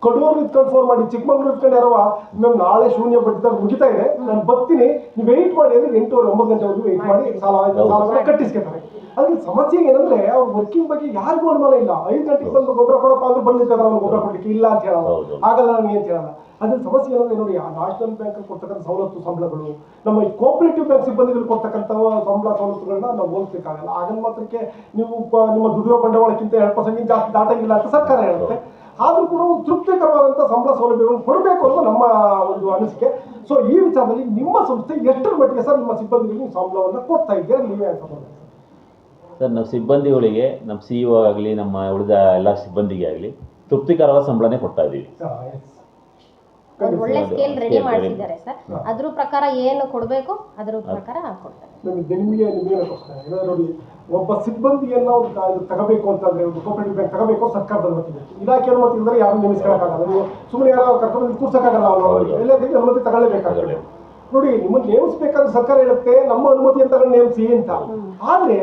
ಕಡೂರು ಇಟ್ಕೊಂಡು ಫೋನ್ ಮಾಡಿ, ಚಿಕ್ಕಮಂಗ್ಳೂರು ಇಟ್ಕೊಂಡು ಯಾರವ ಮ್ಯಾಮ್ ನಾಳೆ ಶೂನ್ಯ ಬಡ್ಡಿದರ ಮುಗಿತಾ ಇದೆ, ನಾನು ಬರ್ತೀನಿ, ನೀವು ವೆಯ್ಟ್ ಮಾಡಿ ಅಂದ್ರೆ 8 9 ಗಂಟೆವರೆಗೂ ವೆಯ್ಟ್ ಮಾಡಿ ಸಾಲಗಳನ್ನ ಕಟ್ಟಿಸ್ಕೊತಾರೆ. ಅದ್ರಲ್ಲಿ ಸಮಸ್ಯೆ ಏನಂದ್ರೆ ಅವ್ರ ವರ್ಕಿಂಗ್ ಬಗ್ಗೆ ಯಾರಿಗೂ ಅನುಮಾನ ಇಲ್ಲ. 5 ಗಂಟೆಗೆ ಬಂದು ಗೊಬ್ಬರ ಕೊಡಪ್ಪ ಅಂದ್ರೆ ಬಂದು ನಿಂತ್ಕೊಂಡ್ರೆ ಅವ್ನು ಗೊಬ್ಬರ ಕೊಡ್ಲಿಕ್ಕೆ ಇಲ್ಲ ಅಂತ ಹೇಳಲ್ಲ, ಆಗಲ್ಲ ನನಗೆ ಅಂತ ಹೇಳಲ್ಲ. ಅದ್ರಲ್ಲಿ ಸಮಸ್ಯೆ ಏನಂದ್ರೆ ನೋಡಿ, ಆ ನ್ಯಾಷನಲ್ ಬ್ಯಾಂಕ್ ಕೊಡ್ತಕ್ಕಂಥ ಸವಲತ್ತು ಸಂಬಳಗಳು ನಮ್ಮ ಈ ಕೋಆಪರೇಟಿವ್ ಬ್ಯಾಂಕ್ ಸಿಬ್ಬಂದಿಗಳು ಕೊಡ್ತಕ್ಕಂಥ ಸವಲತ್ತುಗಳನ್ನ ನಾವು ಹೋಲಿಸಲಿಕ್ಕಾಗಲ್ಲ. ಆಗನ್ ಮಾತ್ರಕ್ಕೆ ನೀವು ನಿಮ್ಮ ದುಡಿಯೋ ಬಂಡವಾಳಕ್ಕಿಂತ 2% ಜಾಸ್ತಿ ದಾಟಂಗಿಲ್ಲ ಅಂತ ಸರ್ಕಾರ ಹೇಳುತ್ತೆ. ಆದ್ರೂ ಕೂಡ ಒಂದು ತೃಪ್ತಿಕರವಾದಂಥ ಸಂಬಳ ಸೌಲಭ್ಯಗಳನ್ನು ಕೊಡಬೇಕು ಅನ್ನೋ ನಮ್ಮ ಒಂದು ಅನಿಸಿಕೆ. ಸೊ ಈ ವಿಚಾರದಲ್ಲಿ ನಿಮ್ಮ ಸಂಸ್ಥೆ ಎಷ್ಟರ ಮಟ್ಟಿಗೆ ಸರ್ ನಿಮ್ಮ ಸಿಬ್ಬಂದಿಗಳಿಗೆ ಸಂಬಳವನ್ನು ಕೊಡ್ತಾ ಇದ್ದೀರಾ, ನೀವೇ ಅಂತ ಸರ್? ನಾವು ಸಿಬ್ಬಂದಿಗಳಿಗೆ, ನಮ್ಮ CEO ಆಗಲಿ, ನಮ್ಮ ಉಳಿದ ಎಲ್ಲ ಸಿಬ್ಬಂದಿಗೆ ಆಗಲಿ ತೃಪ್ತಿಕರವಾದ ಸಂಬಳನೇ ಕೊಡ್ತಾ ಇದ್ದೀವಿ. ಒಳ್ಳೆ ಸ್ಕೇಲ್ ರೆಡಿ ಮಾಡಿಸಿದ್ದಾರೆ ಸರ್. ಅದ್ರ ಪ್ರಕಾರ ಏನು ಕೊಡಬೇಕು ಅದ್ರ ಪ್ರಕಾರ ಕೊಡ್ತಾರೆ. ನಿಮಗೆ ನೋಡಿ, ಒಬ್ಬ ಸಿಬ್ಬಂದಿಯನ್ನ ತಗೋಬೇಕು ಅಂತಂದ್ರೆ, ಒಂದು ಕೋಆಪರೇಟಿವ್ ಬ್ಯಾಂಕ್ ತಗೋಬೇಕು ಸರ್ಕಾರದ ಅನುಮತಿ ಬೇಕು. ಇಲಾಖೆ ಅನುಮತಿ ಇದ್ರೆ ಯಾರು ನೇಮಿಸ್ಕೊಳ್ಳೋಕ್ಕಾಗಲ್ಲ. ನೀವು ಸುಮ್ಮನೆ ಯಾರೋ ಕರ್ಕೊಂಡು ಕೂರ್ಸಕ್ಕಾಗಲ್ಲ, ಎಲ್ಲದಕ್ಕೆ ಅನುಮತಿ ತಗೊಳ್ಳೇಬೇಕಾಗುತ್ತೆ. ನೋಡಿ, ನಿಮ್ಮನ್ನು ನೇಮಿಸ್ಬೇಕಾದ್ರೆ ಸರ್ಕಾರ ಹೇಳುತ್ತೆ ನಮ್ಮ ಅನುಮತಿ ಅಂತ ನೇಮಿಸಿ ಅಂತ. ಆದ್ರೆ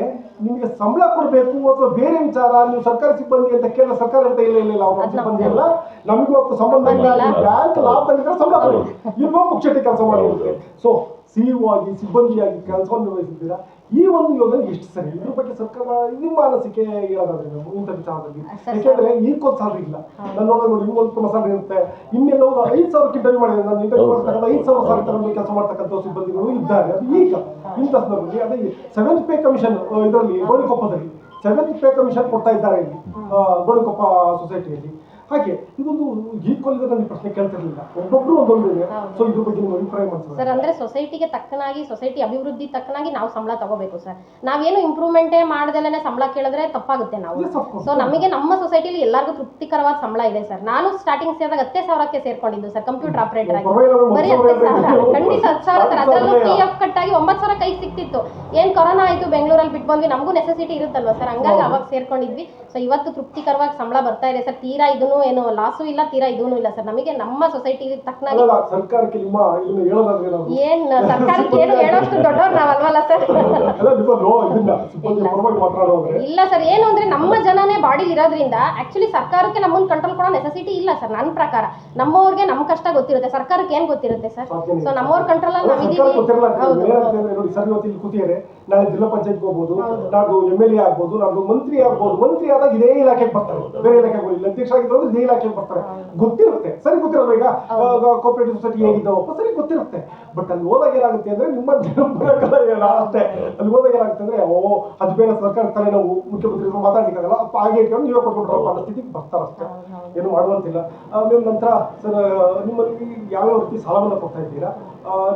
ನಿಮಗೆ ಸಂಬಳ ಕೊಡಬೇಕು ಅಥವಾ ಬೇರೆ ವಿಚಾರ, ನೀವು ಸರ್ಕಾರಿ ಸಿಬ್ಬಂದಿ ಅಂತ ಕೇಳ ಸರ್ಕಾರ ಅಂತ ಇಲ್ಲ ಅವ್ರ ಸಿಬ್ಬಂದಿ ಎಲ್ಲ ನಮಗೂ ಸಂಬಂಧ ಇಲ್ಲ, ಬ್ಯಾಂಕ್ ಲಾಭದಲ್ಲಿ ಸಂಬಳ ಕೊಡಿ, ಇರುವ ಪುಕ್ಷತೆ ಕೆಲಸ ಮಾಡಿರುತ್ತೆ. ಸೊ CEO ಆಗಿ ಸಿಬ್ಬಂದಿಯಾಗಿ ಕೆಲಸವನ್ನು ನಿರ್ವಹಿಸಿದ್ದೀರಾ. ಈ ಒಂದು ಯೋಜನೆ ಎಷ್ಟು ಸರಿ, ಇದ್ರ ಬಗ್ಗೆ ಸರ್ಕಾರ ನಿಮ್ಮ ಅನಿಸಿಕೆ ಹೇಳೋದಾದ್ರೆ ನಾವು ಇಂಥ ವಿಚಾರದಲ್ಲಿ? ಯಾಕೆಂದ್ರೆ ಈಕ್ವಲ್ ಸ್ಯಾಲರಿ ಇಲ್ಲ. ನಾನು ನೋಡಿದ್ರೆ ನೋಡಿ, ಇನ್ನೊಂದು ಮಸಾಲೆ ಇರುತ್ತೆ, ಇನ್ನೆಲ್ಲ 5,000 ಇಂಟರ್ವ್ಯೂ ಮಾಡಿದ್ರೆ ನಾನು ಇಂಟರ್ವ್ಯೂ ಮಾಡ್ತಕ್ಕಂಥ 5,000 ಸಾಲ ತಗೊಂಡು ಕೆಲಸ ಮಾಡ್ತಕ್ಕಂಥ ಸಿಬ್ಬಂದಿಗಳು ಇದ್ದಾರೆ. ಅದು ಈಗ ಇಂಥ ಸಂದರ್ಭದಲ್ಲಿ ಅದೇ 7th ಪೇ ಕಮಿಷನ್ ಇದರಲ್ಲಿ ಗೋಣಿಕೊಪ್ಪದಲ್ಲಿ 7th ಪೇ ಕಮಿಷನ್ ಕೊಡ್ತಾ ಇದ್ದಾರೆ ಇಲ್ಲಿ ಗೋಣಿಕೊಪ್ಪ ಸೊಸೈಟಿಯಲ್ಲಿ. ಹಾಗೆ ಇದೊಂದು ಈಕ್ವಲ್ ಇದೆ, ನನಗೆ ಪ್ರಶ್ನೆ ಕೇಳ್ತಿರ್ಲಿಲ್ಲ, ಒಬ್ಬೊಬ್ರು ಒಂದೊಂದಿದೆ. ಸೊ ಇದ್ರ ಬಗ್ಗೆ ನೀವು ಅಭಿಪ್ರಾಯ ಮಾಡ್ತೀರಾ ಸರ್? ಅಂದ್ರೆ ಸೊಸೈಟಿಗೆ ತಕ್ಕನಾಗಿ, ಸೊಸೈಟಿ ಅಭಿವೃದ್ಧಿ ತಕ್ಕನಾಗಿ ನಾವು ಸಂಬಳ ತಗೋಬೇಕು ಸರ್. ನಾವೇನು ಇಂಪ್ರೂವ್ಮೆಂಟೇ ಮಾಡ್ದಲೇ ಸಂಬಳ ಕೇಳಿದ್ರೆ ತಪ್ಪಾಗುತ್ತೆ ನಾವು. ಸೊ ನಮಗೆ ನಮ್ಮ ಸೊಸೈಟಿಲಿ ಎಲ್ಲರಿಗೂ ತೃಪ್ತಿಕರವಾದ ಸಂಬಳ ಇದೆ ಸರ್. ನಾನು ಸ್ಟಾರ್ಟಿಂಗ್ ಸೇರಿದಾಗ 10,000ಕ್ಕೆ ಸೇರ್ಕೊಂಡಿದ್ದು ಸರ್, ಕಂಪ್ಯೂಟರ್ ಆಪರೇಟರ್ ಆಗಿ. ಬರೀ 10,000, ಖಂಡಿತ 10,000 ಸರ್. ಅದರಲ್ಲೂ PF ಕಟ್ಟಾಗಿ 9,000 ಕೈ ಸಿಕ್ತಿತ್ತು. ಏನ್ ಕೊರೋನಾ ಆಯ್ತು, ಬೆಂಗಳೂರಲ್ಲಿ ಬಿಟ್ಟು ಬಂದ್ವಿ, ನಮಗೂ ನೆಸೆಸಿಟಿ ಇರುತ್ತಲ್ವಾ ಸರ್, ಹಂಗಾಗಿ ಅವಾಗ ಸೇರ್ಕೊಂಡಿದ್ವಿ. ಸೊ ಇವತ್ತು ತೃಪ್ತಿಕರವಾಗಿ ಸಂಬಳ ಬರ್ತಾ ಇದೆ ಸರ್. ತೀರಾ ಇದನ್ನು ಏನು ಲಾಸು ಇಲ್ಲ, ತೀರಾ ಇದೂ ಇಲ್ಲ ಸರ್. ನಮಗೆ ನಮ್ಮ ಸೊಸೈಟಿ ತಕ್ಕನಾಗಿ ಸರ್ಕಾರಕ್ಕೆ ಏನ್ ಸರ್ಕಾರಕ್ಕೆ ಏನು ಹೇಳೋಷ್ಟು ದೊಡ್ಡವ್ರು ನಾವಲ್ವಲ್ಲ ಸರ್. ಇಲ್ಲ ಸರ್, ಏನು ಅಂದ್ರೆ ನಮ್ಮ ಜನನೇ ಬಾಡಿಲಿ ಇರೋದ್ರಿಂದ ಆಕ್ಚುಲಿ ಸರ್ಕಾರಕ್ಕೆ ನಮ್ಮನ್ನ ಕಂಟ್ರೋಲ್ ಕೊಡೋ ನೆಸೆಸಿಟಿ ಇಲ್ಲ ಸರ್. ನನ್ನ ಪ್ರಕಾರ ನಮ್ಮವ್ರಿಗೆ ನಮ್ಮ ಕಷ್ಟ ಗೊತ್ತಿರುತ್ತೆ, ಸರ್ಕಾರಕ್ಕೆ ಏನ್ ಗೊತ್ತಿರುತ್ತೆ ಸರ್? ಸೊ ನಮ್ಮವ್ರ ಕಂಟ್ರೋಲ್ ಅಲ್ಲಿ ಕೂತಿದ್ದಾರೆ. ನಾಳೆ ಜಿಲ್ಲಾ ಪಂಚಾಯತ್ ಹೋಗ್ಬೋದು, ನಾಡು MLA ಆಗ್ಬೋದು, ನಾಡು ಮಂತ್ರಿ ಆಗ್ಬೋದು. ಮಂತ್ರಿ ಆದಾಗ ಇದೇ ಇಲಾಖೆಗೆ ಬರ್ತಾರೆ, ಬೇರೆ ಇಲಾಖೆಗೆ ಹೋಗಿಲ್ಲ. ಅಧ್ಯಕ್ಷ ಆಗಿದ್ರು ಇದೇ ಇಲಾಖೆಗೆ ಬರ್ತಾರೆ. ಗೊತ್ತಿರುತ್ತೆ, ಸರಿ ಗೊತ್ತಿರಲ್ಲ. ಈಗ ಕೋಆಪರೇಟಿವ್ ಸೊಸೈಟಿ ಹೇಗಿದ್ದಾವಪ್ಪ ಸರಿ ಗೊತ್ತಿರುತ್ತೆ. ಬಟ್ ಅಲ್ಲಿ ಹೋದಾಗ ಏನಾಗುತ್ತೆ ಅಂದ್ರೆ ನಿಮ್ಮ ಅಷ್ಟೇ. ಅಲ್ಲಿ ಹೋದಾಗ ಏನಾಗುತ್ತೆ ಅಂದ್ರೆ ಅದು ಬೇರೆ ಸರ್ಕಾರ ತಾನೇ, ನಾವು ಮುಖ್ಯಮಂತ್ರಿ ಮಾತಾಡ್ಲಿಕ್ಕಾಗಲ್ಲ, ಹಾಗೆ ಇಟ್ಕೊಂಡು ನೀವೇ ಕೊಟ್ಬಿಟ್ರಪ್ಪ ಅನ್ನೋ ಸ್ಥಿತಿಗೆ ಬರ್ತಾರಷ್ಟೇ, ಏನು ಮಾಡುವಂತಿಲ್ಲ. ನಿಮ್ಮ ನಂತರ ಸರ್, ನಿಮ್ಮಲ್ಲಿ ಯಾವ್ಯಾವ ರೀತಿ ಸಾಲವನ್ನು ಕೊಡ್ತಾ ಇದ್ದೀರಾ,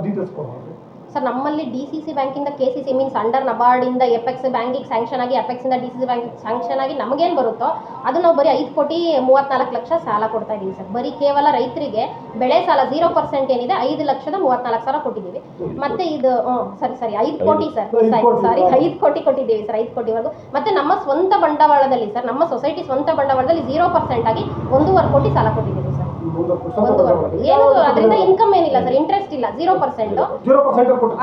ಡೀಟೇಲ್ಸ್ ಕೊಡೋದು ಸರ್? ನಮ್ಮಲ್ಲಿ DCC ಬ್ಯಾಂಕಿಂದ KCC ಮೀನ್ಸ್ ಅಂಡರ್ ನಬಾರ್ಡ್ ಇಂದ ಎಪೆಕ್ಸ್ ಬ್ಯಾಂಕಿಗೆ ಸ್ಯಾಂಕ್ಷನ್ ಆಗಿ, ಎಪೆಕ್ಸ್ ಇಂದ DCC ಬ್ಯಾಂಕಿಗೆ ಸ್ಯಾಂಕ್ಷನ್ ಆಗಿ ನಮಗೇನು ಬರುತ್ತೋ ಅದು ನಾವು ಬರೀ 5,34 ಲಕ್ಷ ಸಾಲ ಕೊಡ್ತಾ ಇದೀವಿ ಸರ್. ಬರೀ ಕೇವಲ ರೈತರಿಗೆ ಬೆಳೆ ಸಾಲ 0% ಏನಿದೆ 5,34,000 ಕೊಟ್ಟಿದ್ದೀವಿ. ಮತ್ತೆ ಇದು ಸರಿ 5 ಕೋಟಿ ಸರ್, ಸಾರಿ 5 ಕೋಟಿ ಕೊಟ್ಟಿದ್ದೀವಿ ಸರ್, 5 ಕೋಟಿವರೆಗೂ. ಮತ್ತೆ ನಮ್ಮ ಸ್ವಂತ ಬಂಡವಾಳದಲ್ಲಿ ಸರ್, ನಮ್ಮ ಸೊಸೈಟಿ ಸ್ವಂತ ಬಂಡವಾಳದಲ್ಲಿ 0% ಆಗಿ 1.5 ಕೋಟಿ ಸಾಲ ಕೊಟ್ಟಿದ್ದೀವಿ ಸರ್. 1.5 ಕೋಟಿ ಏನು, ಅದರಿಂದ ಇನ್ಕಮ್ ಏನಿಲ್ಲ ಸರ್, ಇಂಟ್ರೆಸ್ಟ್ ಇಲ್ಲ, 0%.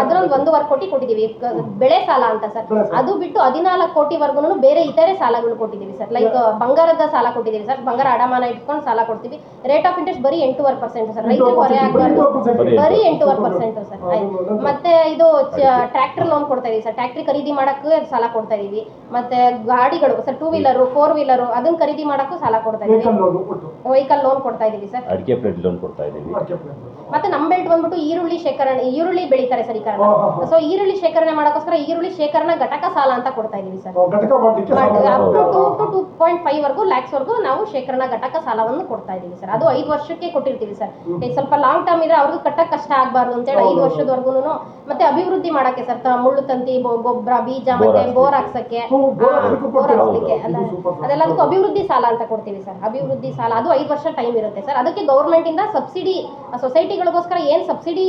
ಅದ್ರಲ್ಲಿ 1.5 ಕೋಟಿ ಕೊಟ್ಟಿದ್ದೀವಿ ಬೆಳೆ ಸಾಲ ಅಂತ ಸರ್. ಅದು ಬಿಟ್ಟು 14 ಕೋಟಿವರೆಗೂ ಬೇರೆ ಇತರೆ ಸಾಲಗಳು ಕೊಟ್ಟಿದ್ದೀವಿ ಸರ್. ಲೈಕ್ ಬಂಗಾರದ ಸಾಲ ಕೊಟ್ಟಿದ್ದೀವಿ ಸರ್, ಬಂಗಾರ ಅಡಮಾನ ಇಟ್ಕೊಂಡು ಸಾಲ ಕೊಡ್ತೀವಿ. ರೇಟ್ ಆಫ್ ಇಂಟ್ರೆಸ್ಟ್ ಬರೀ 8.5% ಸರ್, ರೈತರಿಗೆ ಹೊರೆ ಆಗಬಾರ್ದು, ಬರೀ 8.5% ಸರ್. ಮತ್ತೆ ಇದು ಟ್ರ್ಯಾಕ್ಟರ್ ಲೋನ್ ಕೊಡ್ತಾ ಇದೀವಿ ಸರ್, ಟ್ರ್ಯಾಕ್ಟರ್ ಖರೀದಿ ಮಾಡಕ್ಕೆ ಸಾಲ ಕೊಡ್ತಾ ಇದೀವಿ. ಮತ್ತೆ ಗಾಡಿಗಳು ಸರ್, 2 ವೀಲರ್ 4 ವೀಲರ್ ಅದನ್ನ ಖರೀದಿ ಮಾಡಕ್ಕೂ ಸಾಲ ಕೊಡ್ತಾ ಇದೀವಿ. ವೆಹಿಕಲ್ ಲೋನ್ ಕೊಡ್ತಾ ಇದೀವಿ ಸರ್, ಅಡಿಕೆ ಪ್ಲೇಟ್ ಲೋನ್ ಕೊಡ್ತಾ ಇದೀವಿ. ಮತ್ತೆ ನಮ್ಮ ಬೆಲ್ಟ್ ಬಂದ್ಬಿಟ್ಟು ಈರುಳ್ಳಿ ಬೆಳೀತಾರೆ ಸರ್ ಈ ಕಾರಣ. ಸೊ ಈರುಳ್ಳಿ ಶೇಖರಣೆ ಮಾಡೋಕ್ಕೋಸ್ಕರ ಈರುಳ್ಳಿ ಶೇಖರಣಾ ಘಟಕ ಸಾಲ ಅಂತ ಕೊಡ್ತಾ ಇದೀವಿ ಸರ್. ಅಪ್ ಟು 2.5 lakhs ವರೆಗೂ ನಾವು ಶೇಖರಣಾ ಘಟಕ ಸಾಲವನ್ನು ಕೊಡ್ತಾ ಇದೀವಿ ಸರ್. ಅದು 5 ವರ್ಷಕ್ಕೆ ಕೊಟ್ಟಿರ್ತೀವಿ ಸರ್. ಸ್ವಲ್ಪ ಲಾಂಗ್ ಟರ್ಮ್ ಇದ್ರೆ ಅವ್ರಿಗೂ ಕಟ್ಟಕ್ಕೆ ಕಷ್ಟ ಆಗಬಾರ್ದು ಅಂತೇಳಿ 5 ವರ್ಷದವರೆಗೂ. ಮತ್ತೆ ಅಭಿವೃದ್ಧಿ ಮಾಡಕ್ಕೆ ಸರ್, ಮುಳ್ಳು ತಂತಿ, ಗೊಬ್ಬರ, ಬೀಜ, ಮತ್ತೆ ಬೋರ್ ಹಾಕ್ಸಕ್ಕೆ, ಅದೆಲ್ಲದಕ್ಕೂ ಅಭಿವೃದ್ಧಿ ಸಾಲ ಅಂತ ಕೊಡ್ತೀವಿ ಸರ್. ಅಭಿವೃದ್ಧಿ ಸಾಲ ಅದು 5 ವರ್ಷ ಟೈಮ್ ಇರುತ್ತೆ ಸರ್. ಅದಕ್ಕೆ ಗೌರ್ಮೆಂಟ್ ಇಂದ ಸಬ್ಸಿಡಿ ಸೊಸೈಟಿಗಳಿಗೋಸ್ಕರ ಏನು ಸಬ್ಸಿಡಿ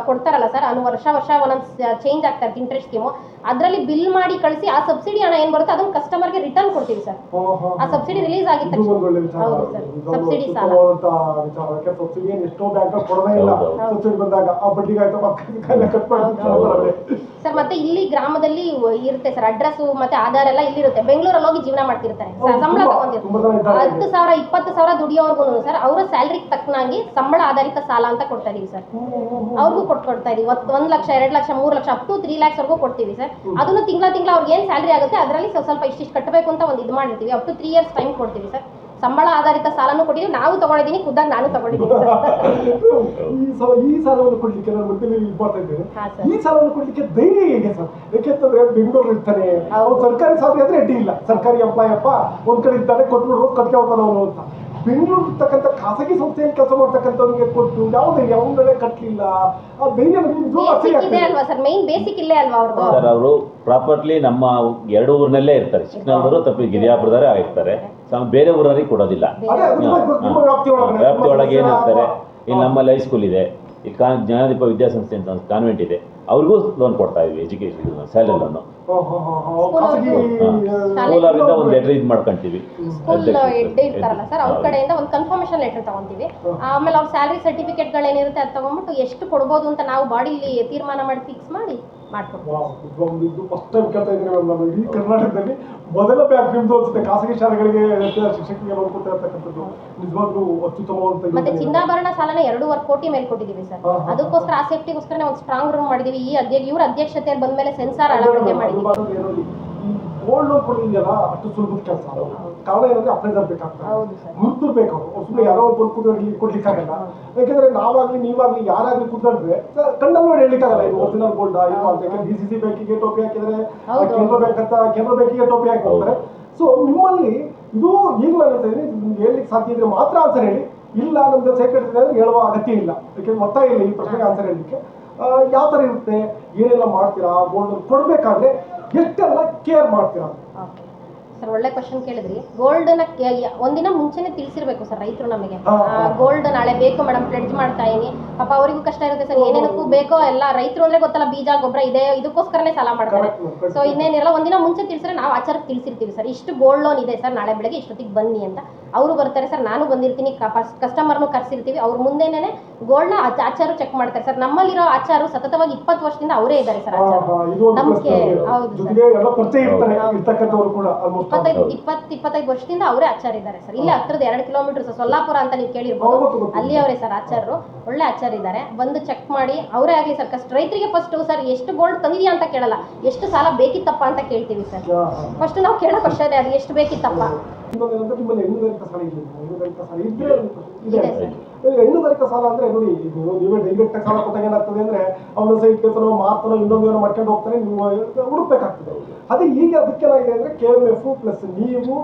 ಕೊಡ್ತಾರಲ್ಲ ಸರ್, ಅದು ವರ್ಷ ಒಂದೊಂದು ಚೇಂಜ್ ಆಗ್ತಾ ಇರುತ್ತೆ ಇಂಟ್ರೆಸ್ಟ್ ಸ್ಕೀಮು, ಅದರಲ್ಲಿ ಬಿಲ್ ಮಾಡಿ ಕಳಿಸಿ ಆ ಸಬ್ಸಿಡಿ ಹಣ ಏನು ಬರುತ್ತೆ ಅದನ್ನ ಕಸ್ಟಮರ್ಗೆ ರಿಟರ್ನ್ ಕೊಡ್ತೀವಿ ಸರ್. ಆ ಸಬ್ಸಿಡಿ ರಿಲೀಸ್ ಆಗಿದ ತಕ್ಷಣ. ಹೌದು ಸರ್, ಸಬ್ಸಿಡಿ ಸಾಲ. ಸಬ್ಸಿಡಿ ಎಷ್ಟೋ ಬ್ಯಾಂಕ್ ಕೊಡೋದೇ ಇಲ್ಲ, ಸಬ್ಸಿಡಿ ಬಂದಾಗ ಆ ಬಡ್ಡಿಗೆ ಸರ್. ಮತ್ತೆ ಇಲ್ಲಿ ಗ್ರಾಮದಲ್ಲಿ ಇರುತ್ತೆ ಸರ್, ಅಡ್ರೆಸ್ ಮತ್ತೆ ಆಧಾರ್ ಎಲ್ಲ ಇಲ್ಲಿರುತ್ತೆ. ಬೆಂಗಳೂರಲ್ಲಿ ಹೋಗಿ ಜೀವನ ಮಾಡ್ತಿರ್ತಾರೆ, ಸಂಬಳ ತಗೊಂಡಿರ್ತಾರೆ. 10,000 20,000 ದುಡಿಯೋರ್ಗು ಸರ್ ಅವರ ಸ್ಯಾಲ್ರಿಗೆ ತಕ್ಕನಾಗಿ ಸಂಬಳ ಆಧಾರಿತ ಸಾಲ ಅಂತ ಕೊಡ್ತಾ ಇದೀವಿ ಸರ್. ಅವ್ರಿಗೂ ಕೊಡ್ತಾ ಇದೀವಿ. 1 lakh 2 lakh 3 lakh up to 3 lakhs ವರೆಗೂ ಕೊಡ್ತೀವಿ ಸರ್. ಅದನ್ನು ತಿಂಗಳ ಅವ್ರಿಗೆ ಏನ್ ಸ್ಯಾಲ್ರಿ ಆಗುತ್ತೆ ಅದರಲ್ಲಿ ಸ್ವಲ್ಪ ಇಷ್ಟಿಷ್ಟು ಕಟ್ಟಬೇಕು ಅಂತ ಒಂದು ಇದು ಮಾಡಿರ್ತೀವಿ. ಅಪ್ ಟು 3 years ಟೈಮ್ ಕೊಡ್ತೀವಿ ಸರ್. ಸಂಬಳ ಆಧಾರಿತ ಸಾಲನೂ ಕೊಟ್ಟಿದ್ದೀವಿ, ನಾವು ತಗೊಂಡಿದ್ದೀನಿ, ಖುದ್ದಾಗಿ ನಾನು ತಗೊಂಡಿದ್ದೀನಿ. ಈ ಸಾಲವನ್ನು ಕೊಡ್ಲಿಕ್ಕೆ ನಾನು ಗೊತ್ತಿಲ್ಲ ಬರ್ತಾ ಇದ್ದೇನೆ. ಈ ಸಾಲವನ್ನು ಕೊಡ್ಲಿಕ್ಕೆ ಧೈರ್ಯ ಹೇಗೆ ಸರ್? ಯಾಕೆಂತಂದ್ರೆ ಬೆಂಗಳೂರು ಇರ್ತಾನೆ, ಅವ್ರು ಸರ್ಕಾರಿ ಸಾಲ ಆದ್ರೆ ಅಡ್ಡಿ ಇಲ್ಲ, ಸರ್ಕಾರಿ ಎಂಪ್ಲಾಯ್ ಅಪ್ಪ ಒಂದ್ ಕಡೆ ಇದ್ದಾನೆ ಕೊಟ್ಬಿಡ್ಬೋದು, ಕಟ್ಕೆ ಹೋಗ್ತಾನೆ ಅವನು ಅಂತ. ಬೆಂಗಳೂರು ಇರ್ತಕ್ಕಂಥ ಖಾಸಗಿ ಸಂಸ್ಥೆಯಲ್ಲಿ ಕೆಲಸ ಮಾಡ್ತಕ್ಕಂಥವ್ರಿಗೆ ಕೊಟ್ಟು ಯಾವ ಧೈರ್ಯ? ಅವನ ಬೆಳೆ ಕಟ್ಟಲಿಲ್ಲ, ಆ ಧೈರ್ಯ ಇದೆ ಅಲ್ವಾ ಸರ್? ಮೇನ್ ಬೇಸಿಕ್ ಇಲ್ಲೇ ಅಲ್ವಾ ಅವ್ರದ್ದು? ಸರ್ ಅವರು ಪ್ರಾಪರ್ಲಿ ನಮ್ಮ 2 ಊರಿನಲ್ಲೇ ಇರ್ತಾರೆ, ಚಿಕ್ಕನಗರ ತಪ್ಪಿ ಗಿರಿಯಾಪುರದವರೇ ಆಗಿರ್ತಾರೆ, ಬೇರೆ ಊರಲ್ಲಿ ಕೊಡೋದಿಲ್ಲ. ವ್ಯಾಪ್ತಿ ಒಳಗೆ ಏನಿರ್ತಾರೆ, ಇಲ್ಲಿ ನಮ್ಮಲ್ಲಿ ಹೈಸ್ಕೂಲ್ ಇದೆ, ಇಲ್ಲಿ ಜ್ಞಾನದೀಪ ವಿದ್ಯಾಸಂಸ್ಥೆ ಅಂತ ಕಾನ್ವೆಂಟ್ ಇದೆ, ಅವ್ರಿಗೂ ಲೋನ್ ಕೊಡ್ತಾ ಇದ್ವಿ, ಎಜುಕೇಶನ್ ಸ್ಯಾಲರಿ ಲೋನು. ಸ್ಕೂಲರಿಂದ ಒಂದು ಲೆಟರ್ ಇದು ಮಾಡ್ಕೊಂತೀವಿ, ಸ್ಕೂಲ್ ಹೆಡ್ ಇರ್ತಾರಲ್ಲ ಸರ್, ಅವ್ರ ಕಡೆಯಿಂದ ಒಂದು ಕನ್ಫರ್ಮೇಶನ್ ಲೆಟರ್ ತಗೊಂತೀವಿ. ಆಮೇಲೆ ಅವ್ರ ಸ್ಯಾಲರಿ ಸರ್ಟಿಫಿಕೇಟ್ಗಳೇನಿರುತ್ತೆ ಅದು ತಗೊಂಡ್ಬಿಟ್ಟು ಎಷ್ಟು ಕೊಡ್ಬೋದು ಅಂತ ನಾವು ಬಾಡಿಲಿ ತೀರ್ಮಾನ ಮಾಡಿ ಫಿಕ್ಸ್ ಮಾಡಿ ಮಾಡ್ಕೊಡ್ತೀವಿ. ಫಸ್ಟ್ ಟೈಮ್ ಕೇಳ್ತಾ ಇದ್ದೀನಿ ಮ್ಯಾಮ್, ನಾನು ಇಡೀ ಕರ್ನಾಟಕದಲ್ಲಿ ಮೊದಲ ಬ್ಯಾಂಕ್ ನಿಮ್ದು ಅನ್ಸುತ್ತೆ ಖಾಸಗಿ ಶಾಲೆಗಳಿಗೆ ಶಿಕ್ಷಕರಿಗೆ ಲೋನ್ ಕೊಡ್ತಾ ಇರ್ತಕ್ಕಂಥದ್ದು. ನಿಜವಾಗ್ಲೂ ಅತ್ಯುತ್ತಮವಾದಂತ. ಮತ್ತೆ ಚಿನ್ನಾಭರಣ ಸಾಲನ 2.5 ಕೋಟಿ ಮೇಲೆ ಕೊಟ್ಟಿದ್ದೀವಿ ಸರ್. ಅದಕ್ಕೋಸ್ಕರ ಆ ಸೇಫ್ಟಿಗೋಸ್ಕರ ಒಂದು ಸ್ಟ್ರಾಂಗ್ ರೂಮ್ ಮಾಡಿದೀವಿ. ಇವ್ರ ಅಧ್ಯಕ್ಷತೆಯಲ್ಲಿ ಬಂದ ಮೇಲೆ ಸೆನ್ಸಾರ್ ಅಳವಡಿಕೆ ಮಾಡಿದ್ದೀವಿ. ಗೋಲ್ಡ್ ಲೋನ್ ಕೊಡೋದಿದೆಯಲ್ಲ ಅಷ್ಟು ಸುಲಭದ ಕೆಲಸ. ಕಾರಣ ಏನಂದ್ರೆ ಅಪ್ಲೈಸರ್ ಬೇಕಾಗ್ತದೆ, ಗುರುತಿರ್ಬೇಕು. ಅವ್ರು ಸುಮ್ಮನೆ ಯಾರೋ ಒಬ್ಬರು ಕೂತ್ಕೊಂಡು ಕೊಡ್ಲಿಕ್ಕಾಗಲ್ಲ. ಯಾಕಂದ್ರೆ ನಾವಾಗ್ಲಿ ನೀವಾಗ್ಲಿ ಯಾರಾಗ್ಲಿ ಕೂತ್ಕೊಂಡ್ರೆ ಕಣ್ಣಲ್ಲಿ ನೋಡಿ ಹೇಳ್ಲಿಕ್ಕಾಗಲ್ಲ ಇದು ಒರಿಜಿನಲ್ ಗೋಲ್ಡ್ ಇದು ಅಂತ. ಯಾಕಂದ್ರೆ DCC ಬ್ಯಾಂಕಿಗೆ ಟೋಪಿ ಹಾಕಿದ್ರೆ ಕೇಂದ್ರ ಬ್ಯಾಂಕ್ ಅಂತ ಕೇಂದ್ರ ಬ್ಯಾಂಕಿಗೆ ಟೋಪಿ ಹಾಕಿ ಹೋಗ್ತಾರೆ. ಸೊ ನಿಮ್ಮಲ್ಲಿ ಇದು ಈಗ ನಾನು ಹೇಳ್ತಾ ಇದ್ದೀನಿ, ನಿಮ್ಗೆ ಹೇಳ್ಲಿಕ್ಕೆ ಸಾಧ್ಯ ಇದ್ರೆ ಮಾತ್ರ ಆನ್ಸರ್ ಹೇಳಿ, ಇಲ್ಲ ನಮ್ದು ಸೆಕ್ರೆಟರಿ ಅಂದ್ರೆ ಹೇಳುವ ಅಗತ್ಯ ಇಲ್ಲ. ಯಾಕಂದ್ರೆ ಒತ್ತಾಯ ಇಲ್ಲ ಈ ಪ್ರಶ್ನೆಗೆ ಆನ್ಸರ್ ಹೇಳಲಿಕ್ಕೆ. ಯಾವ ಥರ ಇರುತ್ತೆ, ಏನೆಲ್ಲ ಮಾಡ್ತೀರಾ, ಗೋಲ್ಡ್ ಕೊಡಬೇಕಾದ್ರೆ ಎಷ್ಟೆಲ್ಲ ಕೇರ್ ಮಾಡ್ತೀರಾ? ಸರ್ ಒಳ್ಳೆ ಕ್ವಶನ್ ಕೇಳಿದ್ರಿ. ಗೋಲ್ಡ್ನ ಒಂದಿನ ಮುಂಚೆನೆ ತಿಳಿಸಿರ್ಬೇಕು ಸರ್ ರೈತರು ನಮಗೆ. ಗೋಲ್ಡ್ ನಾಳೆ ಬೇಕು ಮೇಡಮ್, ಪ್ಲೆಡ್ಜ್ ಮಾಡ್ತಾ ಇದೀನಿ. ಪಾಪ ಅವರಿಗೂ ಕಷ್ಟ ಇರುತ್ತೆ ಸರ್, ಏನೇನಕ್ಕೂ ಬೇಕೋ ಎಲ್ಲ. ರೈತರು ಅಂದ್ರೆ ಗೊತ್ತಲ್ಲ, ಬೀಜ ಗೊಬ್ಬರ ಇದೆ, ಇದಕ್ಕೋಸ್ಕರನೇ ಸಾಲ ಮಾಡ್ತಾರೆ. ಸೊ ಇನ್ನೇನಿರಲ್ಲ, ಒಂದಿನ ಮುಂಚೆ ತಿಳಿಸಿದ್ರೆ ನಾವು ಆಚಾರಕ್ಕೆ ತಿಳಿಸಿರ್ತೀವಿ ಸರ್, ಇಷ್ಟು ಗೋಲ್ಡ್ ಲೋನ್ ಇದೆ ಸರ್, ನಾಳೆ ಬೆಳಗ್ಗೆ ಇಷ್ಟೊತ್ತಿಗೆ ಬನ್ನಿ ಅಂತ. ಅವರು ಬರ್ತಾರೆ ಸರ್, ನಾನು ಬಂದಿರ್ತೀನಿ, ಕಸ್ಟಮರ್ನು ಕರ್ಸಿರ್ತೀವಿ. ಅವ್ರ ಮುಂದೆನೇ ಗೋಲ್ಡ್ನ ಆಚಾರ ಚೆಕ್ ಮಾಡ್ತಾರೆ ಸರ್. ನಮ್ಮಲ್ಲಿರೋ ಆಚಾರ ಸತತವಾಗಿ 20 ವರ್ಷದಿಂದ ಅವರೇ ಇದ್ದಾರೆ ಸರ್. ನಮ್ಗೆ ಹೌದು ಸರ್, 25 ವರ್ಷದಿಂದ ಅವರೇ ಆಚಾರ ಇದ್ದಾರೆ ಸರ್. ಇಲ್ಲೇ ಹತ್ರದ 2 ಕಿಲೋಮೀಟರ್ ಸೊಲ್ಲಾಪುರ ಅಂತ ನೀವು ಕೇಳಿರ್ಬೋದು, ಅಲ್ಲಿ ಅವರೇ ಸರ್ ಆಚಾರರು. ಒಳ್ಳೆ ಆಚಾರ ಇದ್ದಾರೆ, ಬಂದು ಚೆಕ್ ಮಾಡಿ ಅವರೇ ಆಗಲಿ ಸರ್. ರೈತರಿಗೆ ಫಸ್ಟ್ ಸರ್ ಎಷ್ಟು ಗೋಲ್ಡ್ ತಂದಿದ್ಯಾ ಅಂತ ಕೇಳಲ್ಲ, ಎಷ್ಟು ಸಾಲ ಬೇಕಿತ್ತಪ್ಪ ಅಂತ ಕೇಳ್ತೀವಿ ಸರ್. ಫಸ್ಟ್ ನಾವು ಕೇಳೋ ಕ್ವಶನ್ ಅದು, ಎಷ್ಟು ಬೇಕಿತ್ತಪ್ಪ. ಹೈನುಗಾರಿಕಾ ಸಾಲ ಅಂದ್ರೆ ನೋಡಿ, ನೀವೇ ಡೈರೆಕ್ಟ್ ಸಾಲ ಕೊಟ್ಟಾಗ ಏನಾಗ್ತದೆ ಅಂದ್ರೆ ಅವನ ಸೈಡ್ ಕೆಲಸ ಮಾರ್ತಾನೋ ಇನ್ನೊಂದು ಮಾಡ್ಕೊಂಡು ಹೋಗ್ತಾನೆ, ನೀವು ಹುಡುಕ್ಬೇಕಾಗ್ತದೆ. ಅದೇ ಈಗ ಅದಕ್ಕೇನಾಗಿದೆ ಅಂದ್ರೆ KMF ಪ್ಲಸ್ ನೀವು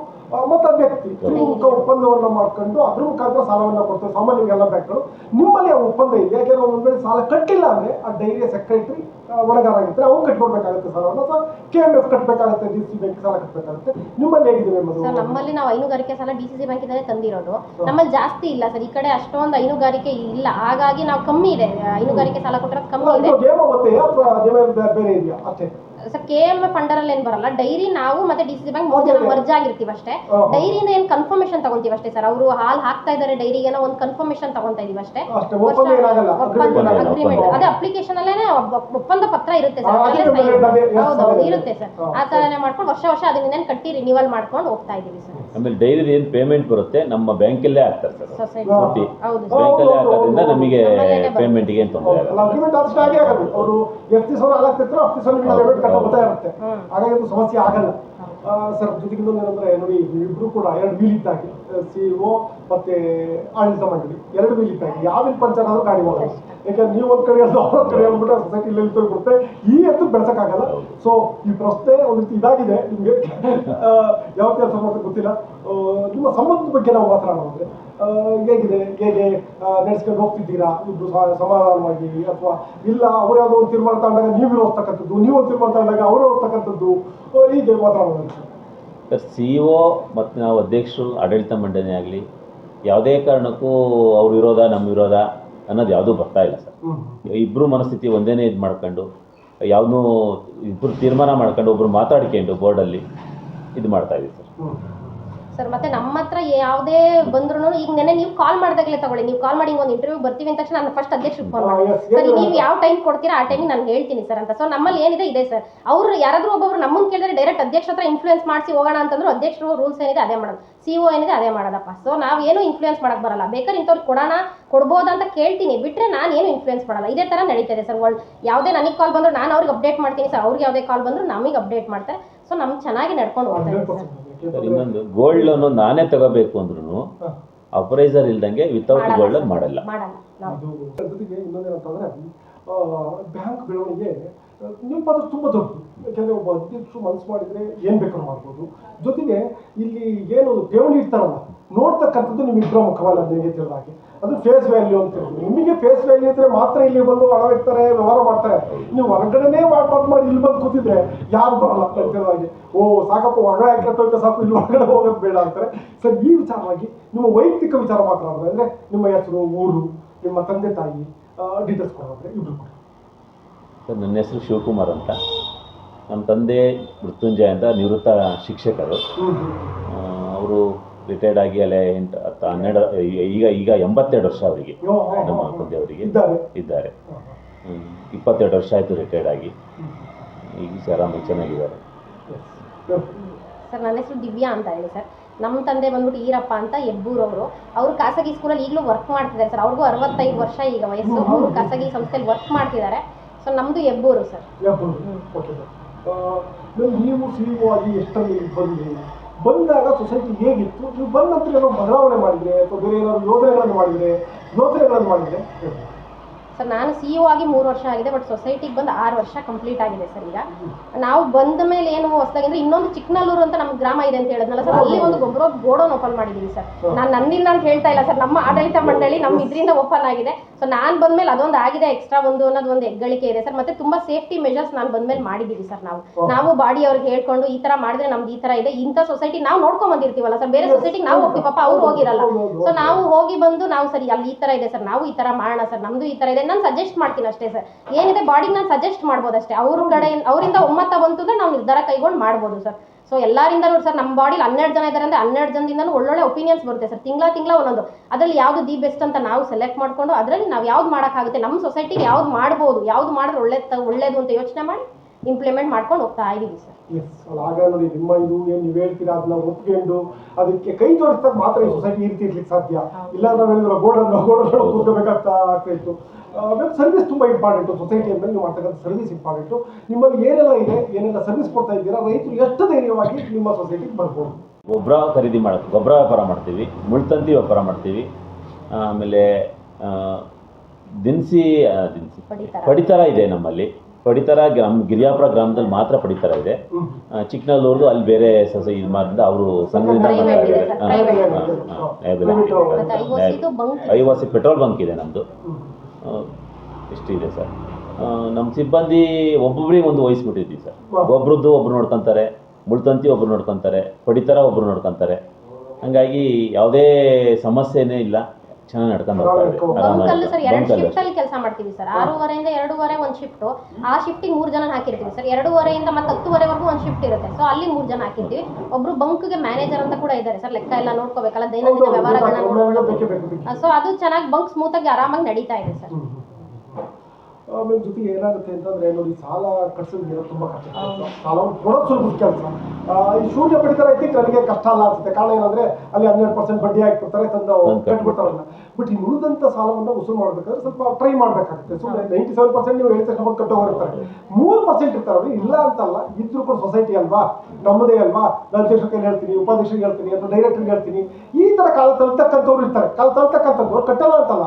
ಮತ್ತೆ ವ್ಯಕ್ತಿ ತ್ರಿಮುಖ ಒಪ್ಪಂದವನ್ನ ಮಾಡ್ಕೊಂಡು ಅದ್ರ ಮುಖಾಂತರ ಸಾಲವನ್ನ ಕೊಡ್ತೇವೆ ಸಾಮಾನ್ಯವಾಗೆಲ್ಲ ಬ್ಯಾಂಕ್ಗಳು. ನಿಮ್ಮಲ್ಲಿ ಆ ಒಪ್ಪಂದ ಇದೆ. ಯಾಕೆಂದ್ರೆ ಒಂದ್ ವೇಳೆ ಸಾಲ ಕಟ್ಟಿಲ್ಲ ಅಂದ್ರೆ ಆ ಡೈರಿಯ ಸೆಕ್ರೆಟರಿ ಒಳಗಾರಾಗಿರ್ತಾರೆ, ಅವ್ರು ಕಟ್ಕೊಡ್ಬೇಕಾಗುತ್ತೆ ಸಾಲವನ್ನು, ಅಥವಾ KMF ಕಟ್ಟಬೇಕಾಗುತ್ತೆ, DCC ಬ್ಯಾಂಕ್ ಸಾಲ ಕಟ್ಟಬೇಕಾಗುತ್ತೆ. ನಿಮ್ಮಲ್ಲಿ ಹೇಗಿದೆ ಸರ್? ನಮ್ಮಲ್ಲಿ ನಾವು ಹೈನುಗಾರಿಕೆ ಸಾಲ DCC ಬ್ಯಾಂಕ್ ಇಂದಲೇ ತಂದಿರೋದು. ನಮ್ಮಲ್ಲಿ ಜಾಸ್ತಿ ಇಲ್ಲ ಸರ್, ಈ ಕಡೆ ಅಷ್ಟೊಂದು ಹೈನುಗಾರಿಕೆ ಇಲ್ಲ, ಹಾಗಾಗಿ ನಾವು ಕಮ್ಮಿ ಇದೆ ಹೈನುಗಾರಿಕೆ ಸಾಲ ಕೊಟ್ಟರೆ ಕಮ್ಮಿ ಇದೆ ಸರ್. KMF ಅಂಡರಲ್ಲಿ ಏನ್ ಬರಲ್ಲ, ಡೈರಿ ನಾವು ಮತ್ತೆ DCC ಬ್ಯಾಂಕ್ 3 ಜನ ಮರ್ಜ್ ಆಗಿರ್ತೀವಿ ಅಷ್ಟೇ. ಡೈರಿನ ಏನ್ ಕನ್ಫರ್ಮೇಶನ್ ತಗೊಂತೀವಿ ಅಷ್ಟೇ ಸರ್. ಅವರು ಹಾಲು ಹಾಕ್ತಾ ಇದಾರೆ ಡೈರಿಗೆ ಒಂದು ಕನ್ಫರ್ಮೇಶನ್ ತಗೊಂತಾ ಇದೀವಿ ಅಷ್ಟೇ. ಅಗ್ರಿಮೆಂಟ್ ಅದೇ ಅಪ್ಲಿಕೇಶನ್ ಅಲ್ಲೇನೆ ಒಪ್ಪಂದ ಪತ್ರ ಇರುತ್ತೆ ಸರ್. ಹೌದೌದು ಇರುತ್ತೆ ಸರ್. ಆ ತರನೇ ಮಾಡ್ಕೊಂಡು ವರ್ಷ ಅದನ್ನ ಕಟ್ಟಿ ರಿನ್ಯೂವಲ್ ಮಾಡ್ಕೊಂಡು ಹೋಗ್ತಾ ಇದೀವಿ ಸರ್. ಆಮೇಲೆ ಡೈರಿ ಏನ್ ಪೇಮೆಂಟ್ ಬರುತ್ತೆ ನಮ್ಮ ಬ್ಯಾಂಕಲ್ಲೇ ಆಗ್ತಾರೆ ಸರ್. ಸೊಸೈಟಿ ಬ್ಯಾಂಕಲ್ಲೇ ಹಾಕೋದ್ರಿಂದ ನಮಗೆ ಪೇಮೆಂಟ್ ಗೆ ತೊಂದರೆ ಆಗಲ್ಲ. ಅವರು ಎಷ್ಟು ದಿವಸ ಆಗ್ತಿರ್ತಾರೋ ಅಷ್ಟು ದಿವಸ ಬರ್ತಾ ಇರುತ್ತೆ, ಹಾಗಾಗಿ ಅದು ಸಮಸ್ಯೆ ಆಗಲ್ಲ ಸರ್. ಜೊತೆಗೆ ಏನಂದ್ರೆ ನೋಡಿ, ಇಬ್ರು ಕೂಡ 2 ವೀಲ್ ಇದ್ದಾಗೆ, CEO ಮತ್ತೆ ಆಡಳಿತ ಮಂಡಳಿ 2 ವೀಲ್ ಇದ್ದಾಗೆ. ಯಾವ ವೀಲ್ ಪಂಚರ್ ಆದ್ರೂ ಗಾಡಿ ಹೋಗಲ್ಲ. ಯಾಕಂದ್ರೆ ನೀವು ಒಂದ್ ಕಡೆ ಹೇಳ್ದು ಅವ್ರ ಕಡೆ ಹೇಳ್ಬಿಟ್ರೆ ಸೊಸೈಟಿ ಇಲ್ಲಿ ಕೊಡುತ್ತೆ, ಈ ಎದ್ದು ಬೆಳೆಸಕ್ಕಾಗಲ್ಲ. ಸೊ ಈ ಪ್ರಶ್ನೆ ಒಂದು ರೀತಿ ಇದಾಗಿದೆ ನಿಮ್ಗೆ. ಯಾವ ಕೆಲಸ ಮಾಡೋದು ಗೊತ್ತಿಲ್ಲ. ನಿಮ್ಮ ಸಂಬಂಧದ ಬಗ್ಗೆ ನಾವು ಮಾತನಾಡೋದ್ರೆ ಹೇಗಿದೆ, ಹೇಗೆ ನಡೆಸ್ಕೊಂಡು ಹೋಗ್ತಿದ್ದೀರಾ ಇಬ್ರು ಸಮಾಧಾನವಾಗಿ, ಅಥವಾ ಇಲ್ಲ ಅವ್ರು ಯಾವುದೋ ಒಂದು ತೀರ್ಮಾನ ತಗೊಂಡಾಗ ನೀವು ಇರೋಸ್ತಕ್ಕಂಥದ್ದು, ನೀವು ಒಂದು ತೀರ್ಮಾನ ತಗೊಂಡಾಗ ಅವರು ಇರೋಸ್ತಕ್ಕಂಥದ್ದು, ಹೀಗೆ ಮಾತನಾಡೋದು ಸರ್. CEO ಮತ್ತು ನಾವು ಅಧ್ಯಕ್ಷರು, ಆಡಳಿತ ಮಂಡಳಿ ಆಗಲಿ, ಯಾವುದೇ ಕಾರಣಕ್ಕೂ ಅವ್ರ ವಿರೋಧ ನಮ್ಮ ವಿರೋಧ ಅನ್ನೋದು ಯಾವುದೂ ಬರ್ತಾ ಇಲ್ಲ ಸರ್. ಇಬ್ಬರು ಮನಸ್ಥಿತಿ ಒಂದೇನೇ ಇದು ಮಾಡ್ಕೊಂಡು ಯಾವುದೂ ಇಬ್ಬರು ತೀರ್ಮಾನ ಮಾಡ್ಕೊಂಡು ಒಬ್ಬರು ಮಾತಾಡ್ಕೊಂಡು ಬೋರ್ಡಲ್ಲಿ ಇದು ಮಾಡ್ತಾ ಇದೀವಿ ಸರ್. ಸರ್ ಮತ್ತೆ ನಮ್ಮ ಹತ್ರ ಯಾವುದೇ ಬಂದ್ರು ಈಗ ನೆನೆ ನೀವು ಕಾಲ್ ಮಾಡಿದಾಗಲೇ ತಗೊಳ್ಳಿ, ನೀವು ಕಾಲ್ ಮಾಡಿ ಒಂದು ಇಂಟರ್ವ್ಯೂ ಬರ್ತೀವಿ ಅಂತ ತಕ್ಷಣ ನಾನು ಫಸ್ಟ್ ಅಧ್ಯಕ್ಷರಿಗೆ ಫೋನ್ ಮಾಡಿ ಸರ್ ನೀವು ಯಾವ ಟೈಮ್ ಕೊಡ್ತೀರಾ ಆ ಟೈಮಿಗೆ ನಾನು ಹೇಳ್ತೀನಿ ಸರ್ ಅಂತ. ಸೊ ನಮ್ಮಲ್ಲಿ ಏನಿದೆ ಇದೆ ಸರ್. ಅವರು ಯಾರಾದರೂ ಒಬ್ಬೊಬ್ರು ನಮ್ಮನ್ನು ಕೇಳಿದ್ರೆ ಡೈರೆಕ್ಟ್ ಅಧ್ಯಕ್ಷ ಹತ್ರ ಇನ್ಫ್ಲೂಯೆನ್ಸ್ ಮಾಡಿಸಿ ಹೋಗೋಣ ಅಂತಂದ್ರು ಅಧ್ಯಕ್ಷರು ರೂಲ್ಸ್ ಏನಿದೆ ಅದೇ ಮಾಡೋದು, CO ಏನಿದೆ ಅದೇ ಮಾಡೋದಪ್ಪ. ಸೊ ನಾವೇನು ಇನ್ಫ್ಲೂಯೆನ್ಸ್ ಮಾಡಕ್ಕೆ ಬರಲ್ಲ. ಬೇಕಾದ್ರೆ ಇಂಥವ್ರಿಗೆ ಕೊಡ್ಬೋದಾ ಅಂತ ಕೇಳ್ತೀನಿ, ಬಿಟ್ಟರೆ ನಾನು ಏನು ಇನ್ಫ್ಲೂಯೆನ್ಸ್ ಮಾಡಲ್ಲ. ಇದೇ ಥರ ನಡೀತಿದೆ ಸರ್. ಯಾವುದೇ ನನಗೆ ಕಾಲ್ ಬಂದರೂ ನಾನು ಅವ್ರಿಗೆ ಅಪ್ಡೇಟ್ ಮಾಡ್ತೀನಿ ಸರ್, ಅವ್ರಿಗೆ ಯಾವುದೇ ಕಾಲ್ ಬಂದರೂ ನಮಗೆ ಅಪ್ಡೇಟ್ ಮಾಡ್ತಾರೆ. ಸೊ ನಮ್ಗೆ ಚೆನ್ನಾಗಿ ನಡ್ಕೊಂಡು ಹೋಗ್ತಾ ಇದೆ ಸರ್. ಸರ್ ಇನ್ನೊಂದು ಗೋಲ್ಡ್ ಲೋನು ನಾನೇ ತಗೋಬೇಕು ಅಂದ್ರೂ ಅಪ್ರೈಸರ್ ಇಲ್ದಂಗೆ ವಿತೌಟ್ ಗೋಲ್ಡ್ ಲೋನ್ ಮಾಡಲ್ಲ. ಜೊತೆಗೆ ಇನ್ನೊಂದೇನಂತಂದ್ರೆ ಬ್ಯಾಂಕ್ ಬೆಳವಣಿಗೆ ನಿಮ್ಮ ಪಾತ್ರ ತುಂಬ ದೊಡ್ಡದು. ಯಾಕೆಂದರೆ ಒಬ್ಬ ಅಧ್ಯಕ್ಷರು ಮನಸ್ಸು ಮಾಡಿದರೆ ಏನು ಬೇಕಾದ್ರೂ ಮಾಡ್ಬೋದು. ಜೊತೆಗೆ ಇಲ್ಲಿ ಏನು ಠೇವಣಿ ಇರ್ತಾರಲ್ಲ ನೋಡ್ತಕ್ಕಂಥದ್ದು ನಿಮ್ಮಿಬ್ಬರ ಮುಖವಲ್ಲ. ನಿಮಗೆ ತಿಳಿದ ಹಾಗೆ ಅದು ಫೇಸ್ ವ್ಯಾಲ್ಯೂ ಅಂತ ಹೇಳ್ತೀವಿ. ನಿಮಗೆ ಫೇಸ್ ವ್ಯಾಲ್ಯೂ ಇದ್ದರೆ ಮಾತ್ರ ಇಲ್ಲಿ ಬಂದು ಹಣ ಇಡ್ತಾರೆ, ವ್ಯವಹಾರ ಮಾಡ್ತಾರೆ. ನೀವು ಹೊರಗಡೆನೇ ಮಾಡಿ ಇಲ್ಲಿ ಬಂದು ಕೂತಿದ್ರೆ ಯಾರು ಬರಲ್ಲ ಅಂತ ತಿಳಿದ ಹಾಗೆ. ಸಾಕಪ್ಪ ಹೊರಗಡೆ ಹಾಕಿ ಸಾಕು, ಇಲ್ಲಿ ಹೊರಗಡೆ ಹೋಗೋದು ಬೇಡ ಅಂತಾರೆ ಸರ್. ಈ ವಿಚಾರವಾಗಿ ನಿಮ್ಮ ವೈಯಕ್ತಿಕ ವಿಚಾರ ಮಾತನಾಡಿದ್ರೆ ಅಂದರೆ ನಿಮ್ಮ ಹೆಸರು, ಊರು, ನಿಮ್ಮ ತಂದೆ ತಾಯಿ ಡೀಟೇಲ್ಸ್ ಕೊಡೋದ್ರೆ ಇಬ್ಬರು ಕೊಡಿ ಸರ್. ನನ್ನ ಹೆಸರು ಶಿವಕುಮಾರ್ ಅಂತ. ನಮ್ಮ ತಂದೆ ಮೃತ್ಯುಂಜಯ ಅಂತ ನಿವೃತ್ತ ಶಿಕ್ಷಕರು. ಅವರು ರಿಟೈರ್ಡ್ ಆಗಿ ಅಲ್ಲೇ 12 ಈಗ 82 ವರ್ಷ ಅವರಿಗೆ, ನಮ್ಮ ತಂದೆಯವರಿಗೆ ಇದ್ದಾರೆ. 22 ವರ್ಷ ಆಯಿತು ರಿಟೈರ್ಡ್ ಆಗಿ. ಈಗ ಆರಾಮಾಗಿ ಚೆನ್ನಾಗಿದ್ದಾರೆ ಸರ್. ನನ್ನ ಹೆಸರು ದಿವ್ಯಾ ಅಂತ ಹೇಳಿ ಸರ್. ನಮ್ಮ ತಂದೆ ಬಂದ್ಬಿಟ್ಟು ಈರಪ್ಪ ಅಂತ ಹೆಬ್ಬೂರವರು. ಅವರು ಖಾಸಗಿ ಸ್ಕೂಲಲ್ಲಿ ಈಗಲೂ ವರ್ಕ್ ಮಾಡ್ತಿದ್ದಾರೆ ಸರ್. ಅವ್ರಿಗೂ 65 ವರ್ಷ ಈಗ ವಯಸ್ಸು. ಅವರು ಖಾಸಗಿ ಸಂಸ್ಥೆಯಲ್ಲಿ ವರ್ಕ್ ಮಾಡ್ತಿದ್ದಾರೆ. ಸೊ ನಮ್ಮದು ಹೆಬ್ಬೂರು ಸರ್. ನೀವು CEO ಆಗಿ ಎಷ್ಟರಲ್ಲಿ ಬಂದಾಗ ಸೊಸೈಟಿ ಹೇಗಿತ್ತು? ನೀವು ಬಂದ ನಂತರ ಏನೋ ಬದಲಾವಣೆ ಮಾಡಿದರೆ ಅಥವಾ ಬೇರೆ ಏನಾದ್ರು ಯೋಜನೆಗಳನ್ನು ಮಾಡಿದರೆ ಸರ್ ನಾನು CEO ಆಗಿ 3 ವರ್ಷ ಆಗಿದೆ, ಬಟ್ ಸೊಸೈಟಿಗೆ ಬಂದು 6 ವರ್ಷ ಕಂಪ್ಲೀಟ್ ಆಗಿದೆ ಸರ್. ಈಗ ನಾವು ಬಂದ ಮೇಲೆ ಏನು ಹೊಸದಾಗಿ ಅಂದರೆ ಇನ್ನೊಂದು ಚಿಕ್ಕನಲ್ಲೂರು ಅಂತ ನಮ್ಮ ಗ್ರಾಮ ಇದೆ ಅಂತ ಹೇಳಿದ್ನಲ್ಲ ಸರ್, ಅಲ್ಲಿ ಒಂದು ಗೊಬ್ಬರ ಗೋಡೌನ್ ಓಪನ್ ಮಾಡಿದ್ದೀವಿ ಸರ್. ನಾನು ನನ್ನಿಂದ ಅಂತ ಹೇಳ್ತಾ ಇಲ್ಲ ಸರ್, ನಮ್ಮ ಆಡಳಿತ ಮಂಡಳಿ ನಮ್ಮ ಇದರಿಂದ ಓಪನ್ ಆಗಿದೆ. ಸೊ ನಾನು ಬಂದಮೇಲೆ ಅದೊಂದು ಆಗಿದೆ, ಎಕ್ಸ್ಟ್ರಾ ಅನ್ನೋದು ಒಂದು ಹೆಗ್ಗಳಿಕೆ ಇದೆ ಸರ್. ಮತ್ತೆ ತುಂಬ ಸೇಫ್ಟಿ ಮೆಜರ್ಸ್ ನಾನು ಬಂದಮೇಲೆ ಮಾಡಿದ್ದೀವಿ ಸರ್. ನಾವು ಬಾಡಿ ಅವ್ರಿಗೆ ಹೇಳ್ಕೊಂಡು ಈ ಥರ ಮಾಡಿದ್ರೆ ನಮ್ದು ಈ ಥರ ಇದೆ, ಇಂಥ ಸೊಸೈಟಿ ನಾವು ನೋಡ್ಕೊಂಡ್ ಬಂದಿರ್ತೀವಲ್ಲ ಸರ್. ಬೇರೆ ಸೊಸೈಟಿಗೆ ನಾವು ಹೋಗ್ತೀವಿ, ಪಾಪ ಅವ್ರು ಹೋಗಿರಲ್ಲ. ಸೊ ನಾವು ಹೋಗಿ ಬಂದು ನಾವು ಸರಿ ಅಲ್ಲಿ ಈ ಥರ ಇದೆ ಸರ್, ನಾವು ಈ ಥರ ಮಾಡೋಣ ಸರ್, ನಮ್ದು ಈ ಥರ ಇದೆ, ನಾನು ಸಜೆಸ್ಟ್ ಮಾಡ್ತೀನಿ ಅಷ್ಟೇ ಸರ್. ಏನಿದೆ ಬಾಡಿಗೆ ನಾನು ಸಜೆಸ್ಟ್ ಮಾಡ್ಬೋದು ಅಷ್ಟೇ. ಅವ್ರ ಕಡೆ ಅವರಿಂದ ಒಮ್ಮತ ಬಂತು ಅಂದ್ರೆ ನಾವು ನಿರ್ಧಾರ ಕೈಗೊಂಡು ಮಾಡ್ಬೋದು ಸರ್. ಸೊ ಎಲ್ಲರಿಂದಲೂ ಸರ್ ನಮ್ಮ ಬಾಡಿಲಿ 12 ಜನ ಇದ್ದಾರೆ ಅಂದರೆ 12 ಜನದಿಂದನೂ ಒಳ್ಳೊಳ್ಳೆ ಒಪಿನಿಯನ್ಸ್ ಬರುತ್ತೆ ಸರ್. ತಿಂಗಳ ಒಂದೊಂದು ಅದರಲ್ಲಿ ಯಾವುದು ದಿ ಬೆಸ್ಟ್ ಅಂತ ನಾವು ಸೆಲೆಕ್ಟ್ ಮಾಡ್ಕೊಂಡು ಅದರಲ್ಲಿ ನಾವು ಯಾವ್ದು ಮಾಡೋಕ್ಕಾಗುತ್ತೆ, ನಮ್ಮ ಸೊಸೈಟಿಗೆ ಯಾವ್ದು ಮಾಡ್ಬೋದು, ಯಾವ್ದು ಮಾಡಿದ್ರೆ ಒಳ್ಳೇದು ಅಂತ ಯೋಚನೆ ಮಾಡಿ ಇಂಪ್ಲಿಮೆಂಟ್ ಮಾಡ್ಕೊಂಡು ಹೋಗ್ತಾ ಇದೀವಿ ಸರ್. ಆಗ ನೋಡಿ ನಿಮ್ಮ ಇದು ಏನು ನೀವು ಹೇಳ್ತೀರಾ ಅದನ್ನ ಒಪ್ಕೊಂಡು ಅದಕ್ಕೆ ಕೈ ಜೋಡಿಸಿದಾಗ ಮಾತ್ರ ಈ ಸೊಸೈಟಿ ಈ ರೀತಿ ಇರ್ಲಿಕ್ಕೆ ಸಾಧ್ಯ. ಇಲ್ಲ ನಾವು ಹೇಳಿದ್ರೆ ಗೋಡನ್ ಕೂತ್ಕೋಬೇಕಾಗ್ತಾ ಇತ್ತು. ಸರ್ವಿಸ್ ತುಂಬ ಇಂಪಾರ್ಟೆಂಟು. ಸೊಸೈಟಿ ಮೇಲೆ ನೀವು ಮಾಡ್ತಕ್ಕಂಥ ಸರ್ವಿಸ್ ಇಂಪಾರ್ಟೆಂಟು. ನಿಮ್ಮಲ್ಲಿ ಏನೆಲ್ಲ ಇದೆ, ಏನೆಲ್ಲ ಸರ್ವಿಸ್ ಕೊಡ್ತಾ ಇದ್ದೀರಾ, ರೈತರು ಎಷ್ಟು ಧೈರ್ಯವಾಗಿ ನಿಮ್ಮ ಸೊಸೈಟಿಗೆ ಬರ್ಬೋದು? ಗೊಬ್ಬರ ಖರೀದಿ ಮಾಡೋದು, ಗೊಬ್ಬರ ವ್ಯಾಪಾರ ಮಾಡ್ತೀವಿ, ಮುಳ್ತಂತಿ ವ್ಯಾಪಾರ ಮಾಡ್ತೀವಿ, ಆಮೇಲೆ ದಿನಸಿ ಪಡಿತರ ಇದೆ ನಮ್ಮಲ್ಲಿ. ಪಡಿತರ ಗಿರಿಯಾಪುರ ಗ್ರಾಮದಲ್ಲಿ ಮಾತ್ರ ಪಡಿತರ ಇದೆ. ಚಿಕ್ಕನಲ್ಲೂರ್ದು ಅಲ್ಲಿ ಬೇರೆ ಇದು ಮಾಡಿದ ಅವರು ಸಂಘದಿಂದ ಐವಾಸಿ ಪೆಟ್ರೋಲ್ ಬಂಕ್ ಇದೆ ನಮ್ಮದು. ಇಷ್ಟಿದೆ ಸರ್. ನಮ್ಮ ಸಿಬ್ಬಂದಿ ಒಬ್ಬೊಬ್ಬರಿಗೆ ಒಂದು ವಹಿಸ್ಬಿಟ್ಟಿದ್ದೀವಿ ಸರ್. ಗೊಬ್ಬರದ್ದು ಒಬ್ರು ನೋಡ್ಕೊತಾರೆ, ಮುಳ್ತಂತಿ ಒಬ್ರು ನೋಡ್ಕೊತಾರೆ, ಪಡಿತರ ಒಬ್ರು ನೋಡ್ಕೊತಾರೆ. ಹಂಗಾಗಿ ಯಾವುದೇ ಸಮಸ್ಯೆನೇ ಇಲ್ಲ, ಚೆನ್ನಾಗಿ ನಡ್ಕೊಂಡು ಹೋಗ್ತಾ ಇದೆ. ಬಂಕಲ್ಲಿ ಸರ್ 2 ಶಿಫ್ಟ್ ಅಲ್ಲಿ ಕೆಲಸ ಮಾಡ್ತೀವಿ ಸರ್. 6:30 ಇಂದ 2:30 ಒಂದು ಶಿಫ್ಟ್. ಆ ಶಿಫ್ಟಿಗೆ 3 ಜನ ಹಾಕಿರ್ತೀವಿ ಸರ್. 2:30 ಇಂದ ಮತ್ತೆ 10:30 ಒಂದು ಶಿಫ್ಟ್ ಇರುತ್ತೆ. ಸೊ ಅಲ್ಲಿ 3 ಜನ ಹಾಕಿರ್ತೀವಿ. ಒಬ್ರು ಬಂಕ್ಗೆ ಮ್ಯಾನೇಜರ್ ಅಂತ ಕೂಡ ಇದ್ದಾರೆ ಸರ್. ಲೆಕ್ಕ ಎಲ್ಲ ನೋಡ್ಕೋಬೇಕಲ್ಲ, ದೈನಂದಿನ ವ್ಯವಹಾರಗಳನ್ನ ನೋಡ್ಕೋಬೇಕು. ಸೊ ಅದು ಚೆನ್ನಾಗಿ ಬಂಕ್ ಸ್ಮೂತ್ ಆಗಿ ಆರಾಮಾಗಿ ನಡೀತಾ ಇದೆ ಸರ್. ಆಮೇಲೆ ಜೊತೆಗೆ ಏನಾಗುತ್ತೆ ಅಂತಂದ್ರೆ ನೋಡಿ, ಸಾಲ ಕಟ್ಸೋದು ತುಂಬ ಕಷ್ಟ. ಸಾಲ ಕೊಡೋದು ಸುಲಭದ ಕೆಲಸ. ಈ ಶೂನ್ಯ ಪಡಿತರ ಐತಿ ನನಗೆ ಕಷ್ಟ ಅಲ್ಲ ಅನ್ಸುತ್ತೆ. ಕಾರಣ ಏನಂದ್ರೆ ಅಲ್ಲಿ 12% ಬಡ್ಡಿ ಹಾಕಿರ್ತಾರೆ, ತಂದು ಕಟ್ಬಿಡ್ತಾರಲ್ಲ. ಬಟ್ ಈ ಉಳಿದಂಥ ಸಾಲವನ್ನು ವಸೂಲು ಮಾಡ್ಬೇಕಾದ್ರೆ ಸ್ವಲ್ಪ ಟ್ರೈ ಮಾಡಬೇಕಾಗುತ್ತೆ. ಸುಮ್ಮನೆ 97% ನೀವು ಹೇಳಿದ ತಕ್ಷಣ ಕಟ್ಟೋಗಿರ್ತಾರೆ. 3% ಇರ್ತಾರೆ. ಇಲ್ಲ ಅಂತಲ್ಲ, ಇದ್ರೂ ಕೂಡ ಸೊಸೈಟಿ ಅಲ್ವಾ, ನಮ್ಮದೇ ಅಲ್ವಾ, ನಾನು ಅಧ್ಯಕ್ಷರಿಗೆ ಹೇಳ್ತೀನಿ, ಉಪಾಧ್ಯಕ್ಷರಿಗೆ ಹೇಳ್ತೀನಿ, ಅಥವಾ ಡೈರೆಕ್ಟರ್ಗೆ ಹೇಳ್ತೀನಿ. ಈ ಥರ ಕಾಲ ತಳ್ತಕ್ಕಂಥವ್ರು ಇರ್ತಾರೆ. ಕಾಲ ತಳ್ತಕ್ಕಂಥದ್ದು ಕಟ್ಟಲ್ಲ ಅಂತಲ್ಲ,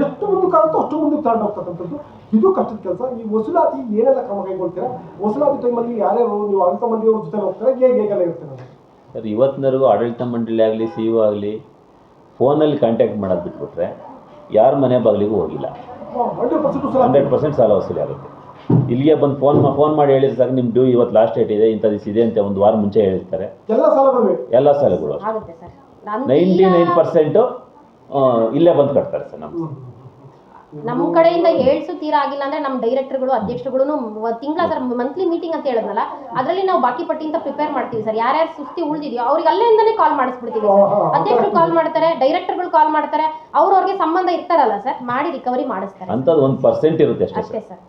ಎಷ್ಟು ಮುಂದಕ್ಕಾಗುತ್ತೋ ಅಷ್ಟು ಮುಂದಕ್ಕೆ ತಗೊಂಡು ಹೋಗ್ತಕ್ಕಂಥದ್ದು ಇದು ಕಷ್ಟದ ಕೆಲಸ. ಈ ವಸೂಲಾತಿ ಏನೆಲ್ಲ ಕ್ರಮ ಕೈಗೊಳ್ತೀರಾ? ವಸೂಲಾತಿ ಟೈಮಲ್ಲಿ ಯಾರ್ಯಾರು ನೀವು ಆಡಳಿತ ಮಂಡಳಿಯವ್ರ ಜೊತೆ ಹೋಗ್ತಾರೆ, ಹೇಗೆಲ್ಲ ಇರ್ತೀರ ಸರ್? ಇವತ್ತಿನವರೆಗೂ ಆಡಳಿತ ಮಂಡಳಿ ಆಗಲಿ CEO ಆಗಲಿ ಫೋನಲ್ಲಿ ಕಾಂಟ್ಯಾಕ್ಟ್ ಮಾಡೋದು ಬಿಟ್ಬಿಟ್ರೆ ಯಾರ ಮನೆ ಬಾಗಿಲಿಗೂ ಹೋಗಿಲ್ಲ. 100% ಸಾಲ ವಸೂಲಿ ಆಗುತ್ತೆ. ಇಲ್ಲಿಗೆ ಬಂದು ಫೋನ್ ಮಾಡಿ ಹೇಳಿದ್ರೆ ಸಾಕು, ನಿಮ್ಮ ಡ್ಯೂ ಇವತ್ತು ಲಾಸ್ಟ್ ಡೇಟ್ ಇದೆ, ಇಂಥ ದಿವಸ ಇದೆ ಅಂತ ಒಂದು ವಾರ ಮುಂಚೆ ಹೇಳಿರ್ತಾರೆ. ಎಲ್ಲ ಸಾಲಗಳು 99% ಇಲ್ಲೇ ಬಂದು ಕಟ್ತಾರೆ ಸರ್ ನಮ್ಮ ನಮ್ಮ ಕಡೆಯಿಂದ ಹೇಳ್ಸು ತೀರಾ ಆಗಿಲ್ಲ ಅಂದ್ರೆ ನಮ್ಮ ಡೈರೆಕ್ಟರ್ಗಳು ಅಧ್ಯಕ್ಷರುಗಳು ತಿಂಗಳ ಸರ್ ಮಂತ್ಲಿ ಮೀಟಿಂಗ್ ಅಂತ ಹೇಳಿದ್ನಲ್ಲ, ಅದರಲ್ಲಿ ನಾವು ಬಾಕಿ ಪಟ್ಟಿ ಅಂತ ಪ್ರಿಪೇರ್ ಮಾಡ್ತೀವಿ ಸರ್. ಯಾರ್ಯಾರು ಸುಸ್ತಿ ಉಳಿದಿದೆಯೋ ಅವ್ರಿಗೆ ಅಲ್ಲಿಂದನೇ ಕಾಲ್ ಮಾಡಿಸ್ಬಿಡ್ತೀವಿ ಸರ್. ಅಧ್ಯಕ್ಷರು ಕಾಲ್ ಮಾಡ್ತಾರೆ, ಡೈರೆಕ್ಟರ್ಗಳು ಕಾಲ್ ಮಾಡ್ತಾರೆ, ಅವ್ರವ್ರಿಗೆ ಸಂಬಂಧ ಇರ್ತಾರಲ್ಲ ಸರ್, ಮಾಡಿ ರಿಕವರಿ ಮಾಡಿಸ್ತಾರೆ. ಅಂಥದ್ದು 1% ಇರುತ್ತೆ ಅಷ್ಟೇ ಸರ್.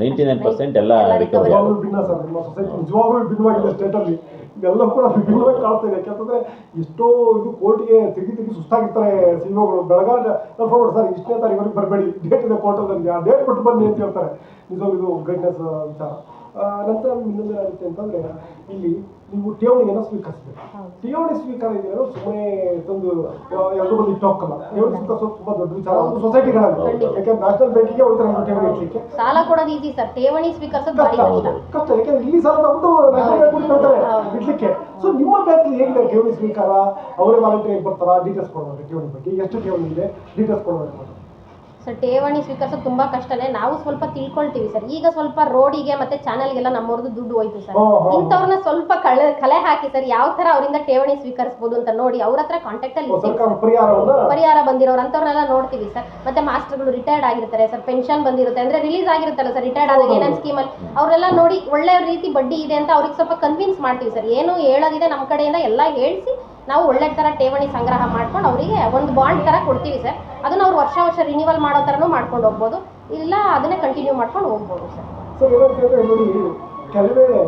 99% ಎಲ್ಲ ರಿಕವರಿ ನಿಜವಾಗ್ಲೂ ಭಿನ್ನ ಸರ್, ನಿಮ್ಮ ಸೊಸೈಟಿ ನಿಜವಾಗ್ಲೂ ಭಿನ್ನವಾಗಿದೆ ಸ್ಟೇಟಲ್ಲಿ. ಇದೆಲ್ಲ ಕೂಡ ವಿಭಿನ್ನವಾಗಿ ಕಾಣ್ತಾ ಇದೆ. ಯಾಕಂತಂದ್ರೆ ಎಷ್ಟೋ ಇದು ಕೋರ್ಟ್ಗೆ ತಿರುಗಿ ಸುಸ್ತಾಗಿರ್ತಾರೆ ಸಿಇಒಗಳು. ಬೆಳಗಾವಿ ಸರ್ ಇಷ್ಟನೇ ತಾರೀಕು ಬರಬೇಡಿ, ಡೇಟ್ ಇದೆ ಕೋರ್ಟಲ್ಲಿ, ಆ ಡೇಟ್ ಕೊಟ್ಟು ಬನ್ನಿ ಅಂತ ಹೇಳ್ತಾರೆ. ನಿಜವಾಗ್ಲೂ ಇದು ಗ್ರೇಟ್ನೆಸ್ ವಿಚಾರ. ನಂತರ ಇನ್ನೊಂದು ಏನಾಗುತ್ತೆ ಅಂತಂದ್ರೆ, ಇಲ್ಲಿ ನೀವು ಠೇವಣಿಯನ್ನು ಸ್ವೀಕರಿಸಬೇಕು. ಠೇವಣಿ ಸ್ವೀಕಾರ ಇದೆಯೋ ಸುಮ್ಮನೆ ತಂದು ಎರಡು ಬಂದು ಇಟ್ಟು ಹೋಗಲ್ಲ. ಠೇವಣಿ ಸ್ವೀಕರಿಸೋದು ತುಂಬಾ ದೊಡ್ಡ ವಿಚಾರ ಅದು ಸೊಸೈಟಿಗಳಲ್ಲಿ. ಯಾಕಂದ್ರೆ ನ್ಯಾಷನಲ್ ಬ್ಯಾಂಕಿಗೆ ಹೋಗ್ತಾರೆ ಠೇವಣಿ ಇಡ್ಲಿಕ್ಕೆ. ಸಾಲ ಕೊಡೋದು ಈಸಿ ಸರ್, ಠೇವಣಿ ಸ್ವೀಕರಿಸೋದು ಭಾರಿ ಕಷ್ಟ. ಯಾಕಂದ್ರೆ ಇಲ್ಲಿ ಸಾಲ ತಗೊಂಡು ನ್ಯಾಷನಲ್ ಬ್ಯಾಂಕ್ ಕೊಡ್ತಾರೆ ಇಡ್ಲಿಕ್ಕೆ. ಸೊ ನಿಮ್ಮ ಬ್ಯಾಂಕ್ ಹೇಗಿದೆ ಠೇವಣಿ ಸ್ವೀಕಾರ? ಅವರೇ ವಾಲಂಟಿಯರ್ ಬರ್ತಾರಾ? ಡೀಟೇಲ್ಸ್ ಕೊಡೋದು ಠೇವಣಿ ಬಗ್ಗೆ, ಎಷ್ಟು ಠೇವಣಿ ಇದೆ ಡೀಟೇಲ್ಸ್ ಕೊಡೋದು ಸರ್. ಠೇವಣಿ ಸ್ವೀಕರಿಸೋದು ತುಂಬಾ ಕಷ್ಟನೇ, ನಾವು ಸ್ವಲ್ಪ ತಿಳ್ಕೊಳ್ತೀವಿ ಸರ್. ಈಗ ಸ್ವಲ್ಪ ರೋಡಿಗೆ ಮತ್ತೆ ಚಾನಲ್ಗೆಲ್ಲ ನಮ್ಮವ್ರದ್ದು ದುಡ್ಡು ಹೋಯ್ತು ಸರ್. ಇಂಥವ್ರನ್ನ ಸ್ವಲ್ಪ ಕಲೆ ಹಾಕಿ ಸರ್, ಯಾವ ತರ ಅವರಿಂದ ಠೇವಣಿ ಸ್ವೀಕರಿಸಬಹುದು ಅಂತ ನೋಡಿ ಅವ್ರ ಹತ್ರ ಕಾಂಟ್ಯಾಕ್ಟ್ ಅಲ್ಲಿ ಪರಿಹಾರ ಬಂದಿರೋರು ಅಂತವ್ರನ್ನೆಲ್ಲ ನೋಡ್ತೀವಿ ಸರ್. ಮತ್ತೆ ಮಾಸ್ಟರ್ಗಳು ರಿಟೈರ್ಡ್ ಆಗಿರ್ತಾರೆ ಸರ್, ಪೆನ್ಷನ್ ಬಂದಿರುತ್ತೆ ಅಂದ್ರೆ ರಿಲೀಸ್ ಆಗಿರುತ್ತಲ್ಲ ಸರ್, ರಿಟೈರ್ಡ್ ಆದಾಗ ಏನೇನು ಸ್ಕೀಮಲ್ಲಿ ಅವರೆಲ್ಲ ನೋಡಿ ಒಳ್ಳೆ ರೀತಿ ಬಡ್ಡಿ ಇದೆ ಅಂತ ಅವ್ರಿಗೆ ಸ್ವಲ್ಪ ಕನ್ವಿನ್ಸ್ ಮಾಡ್ತೀವಿ ಸರ್. ಏನು ಹೇಳೋದಿದೆ ನಮ್ಮ ಕಡೆಯಿಂದ ಎಲ್ಲ ಹೇಳಿಸಿ ನಾವು ಒಳ್ಳೆ ತರ ಠೇವಣಿ ಸಂಗ್ರಹ ಮಾಡ್ಕೊಂಡು ಅವರಿಗೆ ಒಂದು ಬಾಂಡ್ ತರ ಕೊಡ್ತೀವಿ ಸರ್. ಅದನ್ನ ಅವ್ರು ವರ್ಷ ರಿನಿವಲ್ ಮಾಡೋ ತರನೂ ಮಾಡ್ಕೊಂಡು ಹೋಗ್ಬೋದು, ಇಲ್ಲ ಅದನ್ನೇ ಕಂಟಿನ್ಯೂ ಮಾಡ್ಕೊಂಡು ಹೋಗ್ಬೋದು ಸರ್. ಸೊ ಏನಂತಂದ್ರೆ ನೋಡಿ, ಕೆಲವೇಳೆ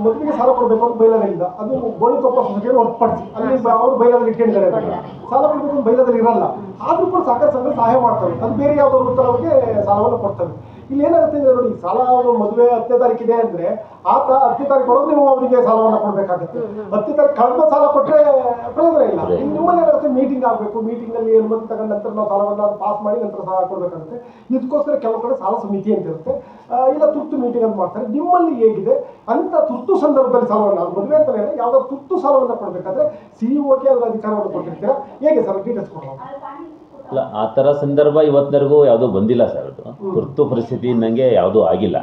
ಮೊದಲಿಗೆ ಸಾಲ ಕೊಡಬೇಕು ಅಂತ ಬೈಲಾದಲ್ಲಿದ್ದ, ಅದು ಗೋಣಿಕೊಪ್ಪ ಸೊಸೈಟಿಯನ್ನು ಹೊರತುಪಡಿಸಿ ಅಲ್ಲಿ ಅವರು ಬೈಲಾದಲ್ಲಿ ಇಟ್ಕೊಂಡಿದ್ದಾರೆ. ಸಾಲ ಕೊಡಬೇಕು ಅಂತ ಬೈಲಾದಲ್ಲಿ ಇರಲ್ಲ, ಆದ್ರೂ ಕೂಡ ಸಾಕಷ್ಟು ಸಂಘ ಸಹಾಯ ಮಾಡ್ತವೆ. ಅದು ಬೇರೆ ಯಾವುದೋ ಅವ್ರಿಗೆ ಸಾಲವನ್ನು ಕೊಡ್ತವೆ. ಇಲ್ಲಿ ಏನಾಗುತ್ತೆ ಅಂದ್ರೆ ನೋಡಿ, ಸಾಲ ಮದುವೆ 10ನೇ ತಾರೀಕಿದೆ ಅಂದ್ರೆ ಆತ 10ನೇ ತಾರೀಕು ಒಳಗೆ ನೀವು ಅವರಿಗೆ ಸಾಲವನ್ನು ಕೊಡ್ಬೇಕಾಗುತ್ತೆ. 10ನೇ ತಾರೀಕು ಕಳೆದ ಸಾಲ ಕೊಟ್ಟರೆ ಪ್ರಯೋಜನ ಇಲ್ಲ. ನಿಮ್ಮಲ್ಲಿ ಏನಾಗುತ್ತೆ, ಮೀಟಿಂಗ್ ಆಗಬೇಕು, ಮೀಟಿಂಗ್ ಅಲ್ಲಿ ಅನುಮತಿ ತಗೊಂಡ ನಂತರ ನಾವು ಸಾಲವನ್ನು ಪಾಸ್ ಮಾಡಿ ನಂತರ ಸಾಲ ಕೊಡ್ಬೇಕಾಗುತ್ತೆ. ಇದಕ್ಕೋಸ್ಕರ ಕೆಲವು ಕಡೆ ಸಾಲ ಸಮಿತಿ ಅಂತ ಇರುತ್ತೆ, ಇಲ್ಲ ತುರ್ತು ಮೀಟಿಂಗ್ ಅಂತ ಮಾಡ್ತಾರೆ. ನಿಮ್ಮಲ್ಲಿ ಹೇಗಿದೆ ಅಂತ ತುರ್ತು ಸಂದರ್ಭದಲ್ಲಿ ಸಾಲವನ್ನು, ಅದು ಮದುವೆ ಅಂತಲೇ ಯಾವ್ದಾದ್ರು ತುರ್ತು ಸಾಲವನ್ನು ಕೊಡ್ಬೇಕಾದ್ರೆ ಸಿಇಒಗೆ ಅದರ ಅಧಿಕಾರವನ್ನು ಕೊಟ್ಟಿರ್ತೀರಾ, ಹೇಗೆ ಸರ್ ಡೀಟೇಲ್ಸ್ ಕೊಡೋದು? ಅಲ್ಲ, ಆ ಥರ ಸಂದರ್ಭ ಇವತ್ತಿನವರೆಗೂ ಯಾವುದೂ ಬಂದಿಲ್ಲ ಸರ್. ಅದು ತುರ್ತು ಪರಿಸ್ಥಿತಿ ನನಗೆ ಯಾವುದೂ ಆಗಿಲ್ಲ.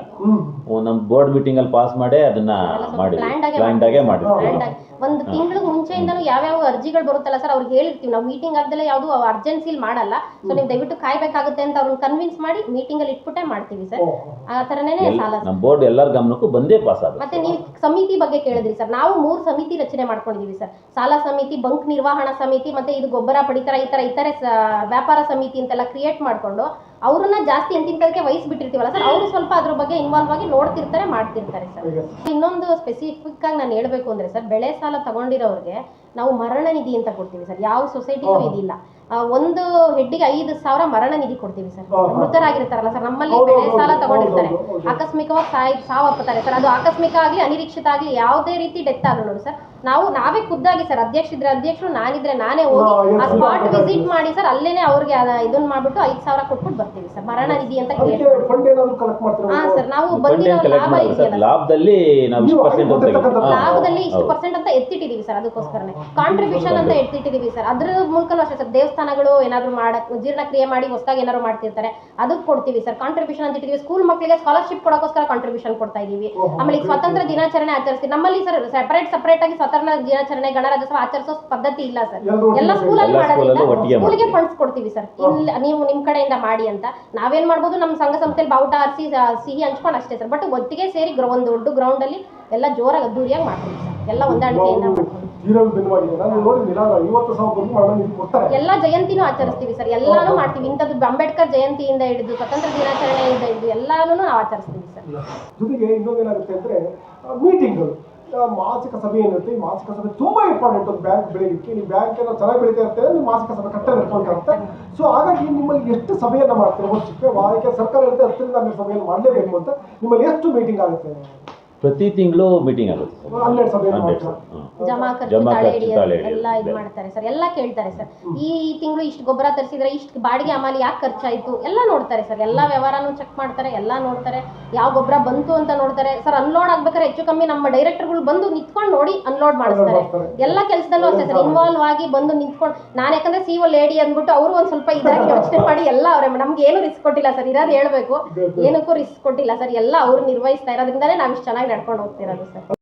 ನಮ್ಮ ಬೋರ್ಡ್ ಮೀಟಿಂಗಲ್ಲಿ ಪಾಸ್ ಮಾಡಿ ಅದನ್ನ ಮಾಡಿದ್ವಿ, ಪ್ಲ್ಯಾಂಡಾಗೆ ಮಾಡಿದ್ವಿ. ಒಂದು ತಿಂಗಳು ಮುಂಚೆಯಿಂದನೂ ಯಾವ್ಯಾವ ಅರ್ಜಿಗಳು ಬರುತ್ತಲ್ಲ ಸರ್, ಅವ್ರಿಗೆ ಹೇಳಿರ್ತೀವಿ ನಾವು ಮೀಟಿಂಗ್ ಆಗದಲ್ಲೇ ಯಾವುದು ಅರ್ಜೆನ್ಸಿಲಿ ಮಾಡಲ್ಲ, ಸೊ ನೀವು ದಯವಿಟ್ಟು ಕಾಯ್ಬೇಕಾಗುತ್ತೆ ಅಂತ ಅವ್ರನ್ನ ಕನ್ವಿನ್ಸ್ ಮಾಡಿ ಮೀಟಿಂಗ್ ಅಲ್ಲಿ ಇಟ್ಬಿಟ್ಟೆ ಮಾಡ್ತೀವಿ ಸರ್. ಆ ಥರನೇ ಸಾಲ ನಮ್ಮ ಬೋರ್ಡ್ ಎಲ್ಲರ ಗಮನಕ್ಕೂ ಬಂದೇ ಪಾಸ್ ಆಗುತ್ತೆ. ಮತ್ತೆ ನೀವು ಸಮಿತಿ ಬಗ್ಗೆ ಕೇಳಿದ್ರಿ ಸರ್, ನಾವು 3 ಸಮಿತಿ ರಚನೆ ಮಾಡ್ಕೊಂಡಿದೀವಿ ಸರ್. ಸಾಲ ಸಮಿತಿ, ಬಂಕ್ ನಿರ್ವಹಣಾ ಸಮಿತಿ, ಮತ್ತೆ ಇದು ಗೊಬ್ಬರ ಪಡಿತರ ಇತರೆ ವ್ಯಾಪಾರ ಸಮಿತಿ ಅಂತೆಲ್ಲ ಕ್ರಿಯೇಟ್ ಮಾಡ್ಕೊಂಡು ಅವ್ರನ್ನ ಜಾಸ್ತಿ ಎಂತಿಂತದಕ್ಕೆ ವಹಿಸ್ಬಿಟ್ಟಿರ್ತೀವಲ್ಲ ಸರ್, ಅವರು ಸ್ವಲ್ಪ ಅದ್ರ ಬಗ್ಗೆ ಇನ್ವಾಲ್ವ್ ಆಗಿ ನೋಡ್ತಿರ್ತಾರೆ, ಮಾಡ್ತಿರ್ತಾರೆ ಸರ್. ಇನ್ನೊಂದು ಸ್ಪೆಸಿಫಿಕ್ ಆಗಿ ನಾನು ಹೇಳ್ಬೇಕು ಅಂದ್ರೆ ಸರ್, ಬೆಳೆ ಸಾಲ ತಗೊಂಡಿರೋರಿಗೆ ನಾವು ಮರಣ ನಿಧಿ ಅಂತ ಕೊಡ್ತೀವಿ ಸರ್. ಯಾವ ಸೊಸೈಟಿಗೂ ಇದಿಲ್ಲ. ಒಂದು ಹೆಡ್ಡಿಗೆ 5,000 ಮರಣ ನಿಧಿ ಕೊಡ್ತೀವಿ ಸರ್. ಮೃತರಾಗಿರ್ತಾರಲ್ಲ ಸರ್, ನಮ್ಮಲ್ಲಿ ಬೆಳೆ ಸಾಲ ತಗೊಂಡಿರ್ತಾರೆ, ಆಕಸ್ಮಿಕವಾಗಿ ಸಾವಪ್ಪತ್ತಾರೆ ಸರ್. ಅದು ಆಕಸ್ಮಿಕ ಆಗ್ಲಿ ಅನಿರೀಕ್ಷಿತ ಆಗ್ಲಿ ಯಾವುದೇ ರೀತಿ ಡೆತ್ ಆದ್ರೂ ನೋಡಿ ಸರ್, ನಾವೇ ಖುದ್ದಾಗಿ ಸರ್, ಅಧ್ಯಕ್ಷರು ನಾನಿದ್ರೆ ನಾನೇ ಹೋಗಿ ಆ ಸ್ಪಾಟ್ ವಿಸಿಟ್ ಮಾಡಿ ಸರ್, ಅಲ್ಲೇನೆ ಅವ್ರಿಗೆ ಇದನ್ನ ಮಾಡ್ಬಿಟ್ಟು 5,000 ಕೊಟ್ಬಿಟ್ಟು ಬರ್ತೀವಿ ಸರ್. ಮರಣ ನಿಧಿ ಅಂತ ಹಾ ಸರ್, ನಾವು ಬಂದಿರೋ ಲಾಭದಲ್ಲಿ ಲಾಭದಲ್ಲಿ ಇಷ್ಟು ಪರ್ಸೆಂಟ್ ಅಂತ ಎತ್ತಿಟ್ಟಿದೀವಿ ಸರ್. ಅದಕ್ಕೋಸ್ಕರನೇ ಕಾಂಟ್ರಿಬ್ಯೂಷನ್ ಅಂತ ಎತ್ತಿಟ್ಟಿದೀವಿ ಸರ್. ಅದ್ರ ಮೂಲಕನೂ ಅಷ್ಟೇ ಸರ್, ದೇವಸ್ಥಾನಗಳು ಏನಾದ್ರು ಜೀರ್ಣಕ್ರಿಯೆ ಮಾಡಿ ಹೊಸದಾಗಿ ಏನಾದ್ರು ಮಾಡ್ತಿರ್ತಾರೆ, ಅದಕ್ಕೆ ಕೊಡ್ತೀವಿ ಸರ್. ಕಾಂಟ್ರಿಬ್ಯೂಷನ್ ಅಂತ ಇಟ್ಟಿದ್ದೀವಿ. ಸ್ಕೂಲ್ ಮಕ್ಕಳಿಗೆ ಸ್ಕಾಲರ್ಶಿಪ್ ಕೊಡೋಕೋಸ್ಕರ ಕಾಂಟ್ರಿಬ್ಯೂಷನ್ ಕೊಡ್ತಾ ಇದೀವಿ. ಆಮೇಲೆ ಸ್ವಾತಂತ್ರ್ಯ ದಿನಾಚರಣೆ ಆಚರಿಸ್ತೀವಿ ನಮ್ಮಲ್ಲಿ ಸರ್. ಸೆಪರೇಟ್ ಆಗಿ ಸ್ವಾತಂತ್ರ್ಯ ದಿನಾಚರಣೆ, ಗಣರಾಜ್ಯೋತ್ಸವ ಆಚರಿಸೋ ಪದ್ಧತಿ ಇಲ್ಲ ಸರ್. ಎಲ್ಲ ಸ್ಕೂಲಲ್ಲಿ ಮಾಡೋದ್ರಿಂದ ಸ್ಕೂಲಿಗೆ ಫಂಡ್ಸ್ ಕೊಡ್ತೀವಿ ಸರ್. ನೀವು ನಿಮ್ ಕಡೆಯಿಂದ ಮಾಡಿ ಅಂತ ನಾವೇನ್ ಮಾಡ್ಬೋದು, ನಮ್ಮ ಸಂಘ ಸಂಸ್ಥೆಯಲ್ಲಿ ಬಾವುಟ ಆರಿಸಿ ಸಿಹಿ ಹಂಚ್ಕೊಂಡು ಅಷ್ಟೇ ಸರ್. ಬಟ್ ಒಟ್ಟಿಗೆ ಸೇರಿ ಒಂದು ದೊಡ್ಡ ಗ್ರೌಂಡ್ ಅಲ್ಲಿ ಎಲ್ಲ ಜೋರಾಗಿ ಅದ್ದೂರಿಯಾಗಿ ಮಾಡ್ತೀವಿ ಸರ್. ಎಲ್ಲ ಹೊಂದಾಣಿಕೆಯಿಂದ ಎಲ್ಲ ಜಯಂತಿನೂ ಆಚರಿಸ್ತೀವಿ ಸರ್. ಎಲ್ಲಾನು ಮಾಡ್ತೀವಿ. ಇಂಥದ್ದು ಅಂಬೇಡ್ಕರ್ ಜಯಂತಿಯಿಂದ ಹಿಡಿದು ಸ್ವತಂತ್ರ ದಿನಾಚರಣೆಯಿಂದ ಹಿಡಿದು ಎಲ್ಲಾನು ನಾವು ಆಚರಿಸ್ತೀವಿ ಸರ್. ಜೊತೆಗೆ ಇನ್ನೊಂದೇನಾಗುತ್ತೆ ಅಂದ್ರೆ ಮೀಟಿಂಗ್ಗಳು, ಮಾಸಿಕ ಸಭೆ ಏನಿರುತ್ತೆ, ಈ ಮಾಸಿಕ ಸಭೆ ತುಂಬಾ ಇಂಪಾರ್ಟೆಂಟ್. ಒಂದು ಬ್ಯಾಂಕ್ ಬೆಳೀಲಿಕ್ಕೆ, ನೀವು ಬ್ಯಾಂಕ್ ಏನೋ ಚೆನ್ನಾಗಿ ಬೆಳೀತಾ ಇರ್ತೇವೆ, ನೀವು ಮಾಸಿಕ ಸಭೆ ಕಟ್ಟ ನಡ್ಕೊಂಡಿರುತ್ತೆ. ಸೊ ಹಾಗಾಗಿ ನಿಮ್ಮಲ್ಲಿ ಎಷ್ಟು ಸಭೆಯನ್ನ ಮಾಡ್ತೀರಾ ವರ್ಷಕ್ಕೆ? ಯಾಕೆ ಸರ್ಕಾರ ಇರುತ್ತೆ 10ರಿಂದ 12 ಸಭೆಯನ್ನು ಮಾಡಲೇಬೇಕು ಅಂತ, ನಿಮ್ಮಲ್ಲಿ ಎಷ್ಟು ಮೀಟಿಂಗ್ ಆಗುತ್ತೆ? ಪ್ರತಿ ತಿಂಗಳು ಮೀಟಿಂಗ್ ಆಗುತ್ತೆ. 12 ಸಭೆ ಜಮಾ ಖರ್ಚು, ತಾಳೆ ಎಲ್ಲ ಇದು ಮಾಡ್ತಾರೆ ಸರ್. ಎಲ್ಲ ಕೇಳ್ತಾರೆ ಸರ್. ಈ ತಿಂಗಳು ಇಷ್ಟು ಗೊಬ್ಬರ ತರಿಸಿದ್ರೆ, ಇಷ್ಟು ಬಾಡಿಗೆ ಅಮಾಲಿ ಯಾಕೆ ಖರ್ಚಾಯ್ತು ಎಲ್ಲ ನೋಡ್ತಾರೆ ಸರ್. ಎಲ್ಲ ವ್ಯವಹಾರನೂ ಚೆಕ್ ಮಾಡ್ತಾರೆ, ಎಲ್ಲ ನೋಡ್ತಾರೆ. ಯಾವ ಗೊಬ್ಬರ ಬಂತು ಅಂತ ನೋಡ್ತಾರೆ ಸರ್. ಅನ್ಲೋಡ್ ಆಗ್ಬೇಕಾದ್ರೆ ಹೆಚ್ಚು ಕಮ್ಮಿ ನಮ್ಮ ಡೈರೆಕ್ಟರ್ಗಳು ಬಂದು ನಿಂತ್ಕೊಂಡು ನೋಡಿ ಅನ್ಲೋಡ್ ಮಾಡಿಸ್ತಾರೆ. ಎಲ್ಲ ಕೆಲಸದಲ್ಲೂ ಅಷ್ಟೇ ಸರ್, ಇನ್ವಾಲ್ವ್ ಆಗಿ ಬಂದು ನಿಂತ್ಕೊಂಡು. ನಾನು ಯಾಕಂದ್ರೆ ಸಿಒ ಲೇಡಿ ಅಂದ್ಬಿಟ್ಟು ಅವರು ಒಂದ್ ಸ್ವಲ್ಪ ಇದಾಗಿ ಯೋಚನೆ ಮಾಡಿ ಎಲ್ಲ ಅವರೇ, ನಮ್ಗೆ ಏನು ರಿಸ್ಕ್ ಕೊಟ್ಟಿಲ್ಲ ಸರ್. ಇರೋದು ಹೇಳ್ಬೇಕು, ಏನಕ್ಕೂ ರಿಸ್ಕ್ ಕೊಟ್ಟಿಲ್ಲ ಸರ್. ಎಲ್ಲ ಅವ್ರು ನಿರ್ವಹಿಸ್ತಾ ಇರೋದ್ರಿಂದಾನೇ ನಾವು ಇಷ್ಟು ಚೆನ್ನಾಗಿ ನಡ್ಕೊಂಡು ಹೋಗ್ತಿರೋದು ಸರ್.